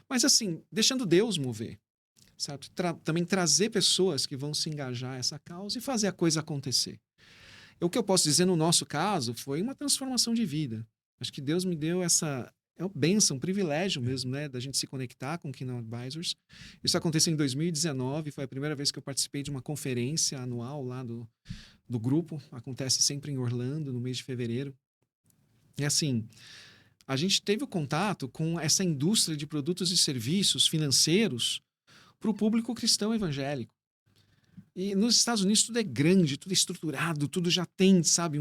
mas assim, deixando Deus mover, sabe? Também trazer pessoas que vão se engajar essa causa e fazer a coisa acontecer. O que eu posso dizer no nosso caso foi uma transformação de vida. Acho que Deus me deu essa uma bênção, um privilégio mesmo, né, da gente se conectar com o Kingdom Advisors. Isso aconteceu em 2019, foi a primeira vez que eu participei de uma conferência anual lá do grupo. Acontece sempre em Orlando, no mês de fevereiro. E assim, a gente teve o contato com essa indústria de produtos e serviços financeiros para o público cristão evangélico. E nos Estados Unidos tudo é grande, tudo é estruturado, tudo já tem, sabe,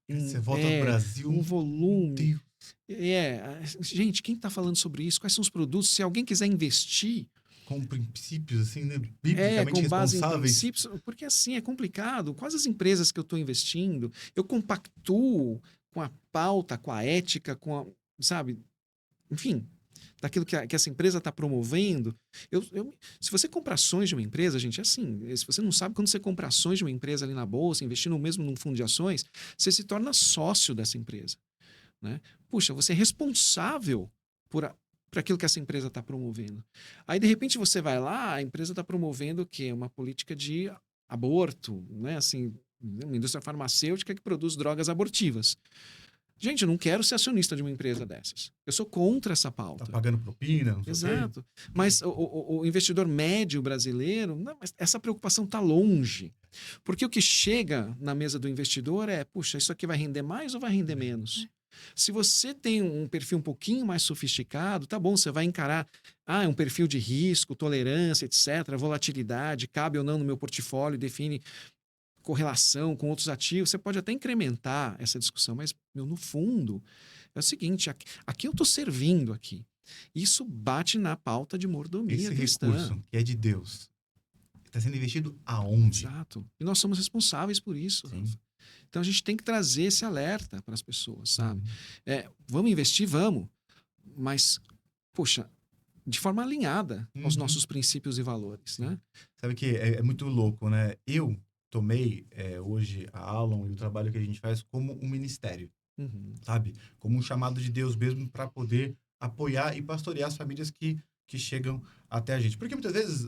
Você volta no Brasil, um volume. Deus. Gente, quem está falando sobre isso? Quais são os produtos? Se alguém quiser investir, com princípios, assim, né, biblicamente com base em responsáveis. princípios, porque assim é complicado. Quais as empresas que eu estou investindo? Eu compactuo com a pauta, com a ética, sabe? Enfim, daquilo que essa empresa está promovendo. Se você compra ações de uma empresa, gente, é assim, se você não sabe, quando você compra ações de uma empresa ali na bolsa, investindo mesmo num fundo de ações, você se torna sócio dessa empresa, né? Puxa, você é responsável por aquilo que essa empresa está promovendo. Aí, de repente, você vai lá, a empresa está promovendo o quê? Uma política de aborto, né? Assim, uma indústria farmacêutica que produz drogas abortivas. Gente, eu não quero ser acionista de uma empresa dessas. Eu sou contra essa pauta. Tá pagando propina, não sei o quê. Exato. Mas o investidor médio brasileiro, não, mas essa preocupação está longe. Porque o que chega na mesa do investidor é, puxa, isso aqui vai render mais ou vai render menos? Se você tem um perfil um pouquinho mais sofisticado, tá bom, você vai encarar, é um perfil de risco, tolerância, etc., volatilidade, cabe ou não no meu portfólio, define correlação com outros ativos, você pode até incrementar essa discussão, mas, no fundo, é o seguinte, aqui eu estou servindo aqui. Isso bate na pauta de mordomia Esse cristã. recurso, que é de Deus, está sendo investido aonde? Exato. E nós somos responsáveis por isso, Rafa. Então, a gente tem que trazer esse alerta para as pessoas, sabe? Vamos investir? Vamos. Mas, poxa, de forma alinhada aos Uhum. nossos princípios e valores, né? Sabe que é muito louco, né? Eu tomei hoje a Alon e o trabalho que a gente faz como um ministério, Uhum. sabe? Como um chamado de Deus mesmo para poder apoiar e pastorear as famílias que chegam até a gente. Porque muitas vezes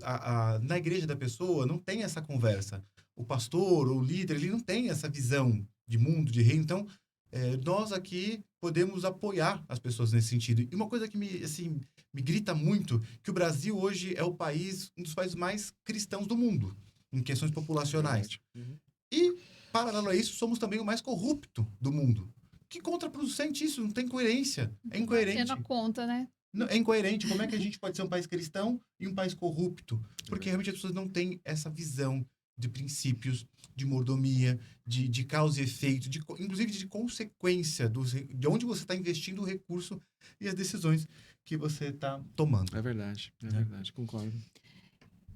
na igreja da pessoa não tem essa conversa. O pastor ou o líder, ele não tem essa visão de mundo, de reino. Então, nós aqui podemos apoiar as pessoas nesse sentido. E uma coisa que me grita muito, que o Brasil hoje é um dos países mais cristãos do mundo, em questões populacionais. Verdade. Uhum. E, paralelo a isso, somos também o mais corrupto do mundo. Que contraproducente isso, não tem coerência. É incoerente. Batendo a conta, né? Não, é incoerente. Como é que a gente pode ser um país cristão e um país corrupto? Porque realmente as pessoas não têm essa visão de princípios, de mordomia, de causa e efeito, inclusive de consequência de onde você está investindo o recurso e as decisões que você está tomando. É verdade, concordo.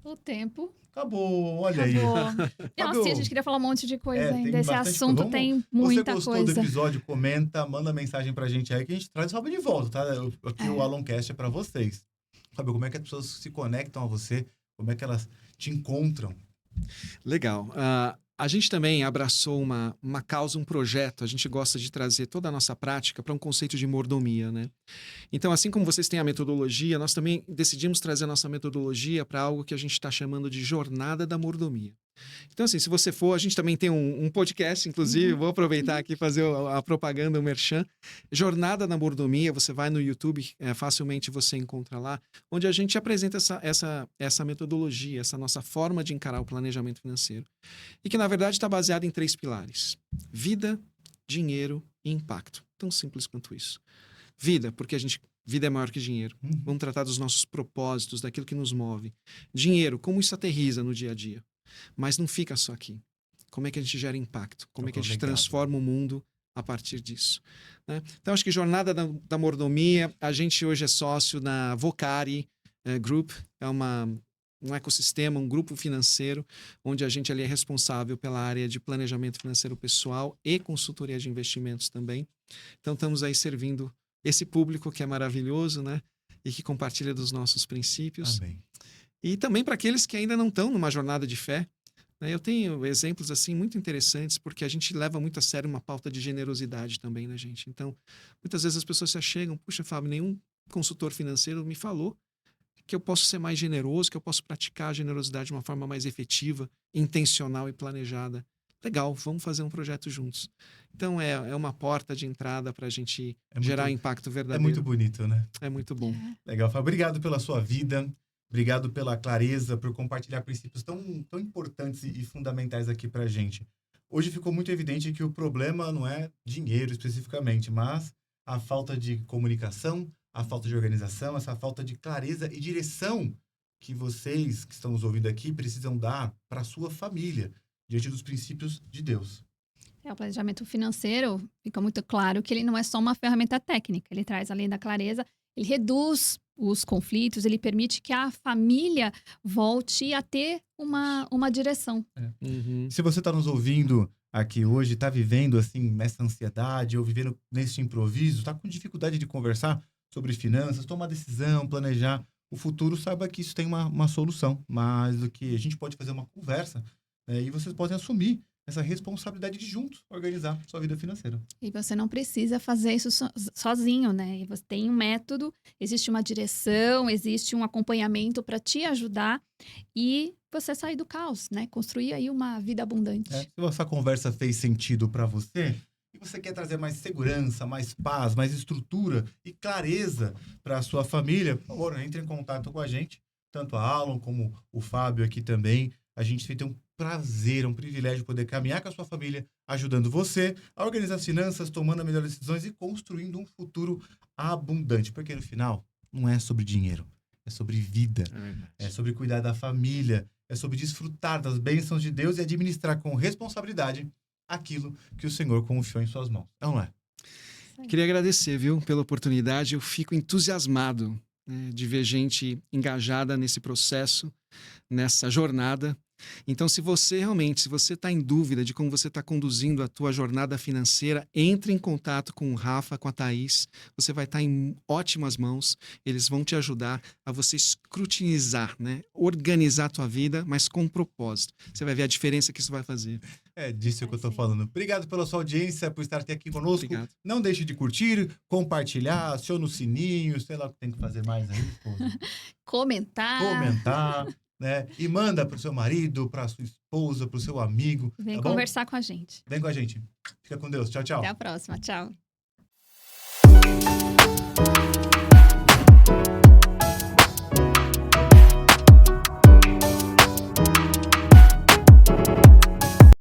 O tempo Acabou, olha aí. acabou. Nossa, Fábio, a gente queria falar um monte de coisa tem ainda. Esse bastante assunto coisa. tem muita Você gostou coisa. do episódio? Comenta, manda mensagem pra gente aí que a gente traz o Fábio de volta, tá? Aqui o Aloncast é pra vocês. Fábio, como é que as pessoas se conectam a você? Como é que elas te encontram? Legal. A gente também abraçou uma causa, um projeto. A gente gosta de trazer toda a nossa prática para um conceito de mordomia, né? Então, assim como vocês têm a metodologia, nós também decidimos trazer a nossa metodologia para algo que a gente está chamando de Jornada da Mordomia. Então, assim, se você for, a gente também tem um podcast, inclusive, vou aproveitar aqui e fazer a propaganda, o merchan. Jornada da Mordomia, você vai no YouTube, facilmente você encontra lá, onde a gente apresenta essa metodologia, essa nossa forma de encarar o planejamento financeiro. E que, na verdade, está baseada em 3 pilares: vida, dinheiro e impacto. Tão simples quanto isso. Vida, porque vida é maior que dinheiro. Vamos tratar dos nossos propósitos, daquilo que nos move. Dinheiro, como isso aterriza no dia a dia. Mas não fica só aqui. Como é que a gente gera impacto? Como é que a gente transforma o mundo a partir disso? Né? Então, acho que Jornada da Mordomia, a gente hoje é sócio na Vocari Group, é um ecossistema, um grupo financeiro, onde a gente ali é responsável pela área de planejamento financeiro pessoal e consultoria de investimentos também. Então, estamos aí servindo esse público que é maravilhoso, né? E que compartilha dos nossos princípios. Amém. E também para aqueles que ainda não estão numa jornada de fé. Né? Eu tenho exemplos assim muito interessantes, porque a gente leva muito a sério uma pauta de generosidade também, né, gente? Então, muitas vezes as pessoas se achegam, puxa, Fábio, nenhum consultor financeiro me falou que eu posso ser mais generoso, que eu posso praticar a generosidade de uma forma mais efetiva, intencional e planejada. Legal, vamos fazer um projeto juntos. Então, é uma porta de entrada para a gente gerar impacto verdadeiro. É muito bonito, né? É muito bom. Legal, Fábio. Obrigado pela sua vida. Obrigado pela clareza, por compartilhar princípios tão importantes e fundamentais aqui pra gente. Hoje ficou muito evidente que o problema não é dinheiro especificamente, mas a falta de comunicação, a falta de organização, essa falta de clareza e direção que vocês que estão nos ouvindo aqui precisam dar para a sua família, diante dos princípios de Deus. O planejamento financeiro, fica muito claro que ele não é só uma ferramenta técnica. Ele traz, além da clareza, ele reduz os conflitos, ele permite que a família volte a ter uma direção. Uhum. Se você está nos ouvindo aqui hoje, está vivendo assim essa ansiedade ou vivendo nesse improviso, está com dificuldade de conversar sobre finanças, tomar decisão, planejar o futuro, saiba que isso tem uma solução, mas do que a gente pode fazer uma conversa e vocês podem assumir essa responsabilidade de juntos organizar sua vida financeira. E você não precisa fazer isso sozinho, né? E você tem um método, existe uma direção, existe um acompanhamento para te ajudar e você sair do caos, né? Construir aí uma vida abundante. Se essa conversa fez sentido para você e você quer trazer mais segurança, mais paz, mais estrutura e clareza para a sua família, por favor, entre em contato com a gente, tanto a Alon como o Fábio aqui também. A gente tem um prazer, um privilégio poder caminhar com a sua família, ajudando você a organizar as finanças, tomando as melhores decisões e construindo um futuro abundante. Porque no final, não é sobre dinheiro, é sobre vida, é sobre cuidar da família, é sobre desfrutar das bênçãos de Deus e administrar com responsabilidade aquilo que o Senhor confiou em suas mãos. Não é? Queria agradecer, viu, pela oportunidade. Eu fico entusiasmado, né, de ver gente engajada nesse processo, nessa jornada. Então, se você está em dúvida de como você está conduzindo a tua jornada financeira, entre em contato com o Rafa, com a Thaís. Você vai estar em ótimas mãos. Eles vão te ajudar a você escrutinizar, né? Organizar a tua vida, mas com propósito. Você vai ver a diferença que isso vai fazer. É disso que eu tô falando. Obrigado pela sua audiência, por estar aqui conosco. Obrigado. Não deixe de curtir, compartilhar, aciona o sininho, sei lá o que tem que fazer mais aí. Comentar, né? E manda pro seu marido, pra sua esposa, pro seu amigo. Vem tá bom? conversar com a gente. Vem com a gente. Fica com Deus. Tchau, tchau. Até a próxima. Tchau.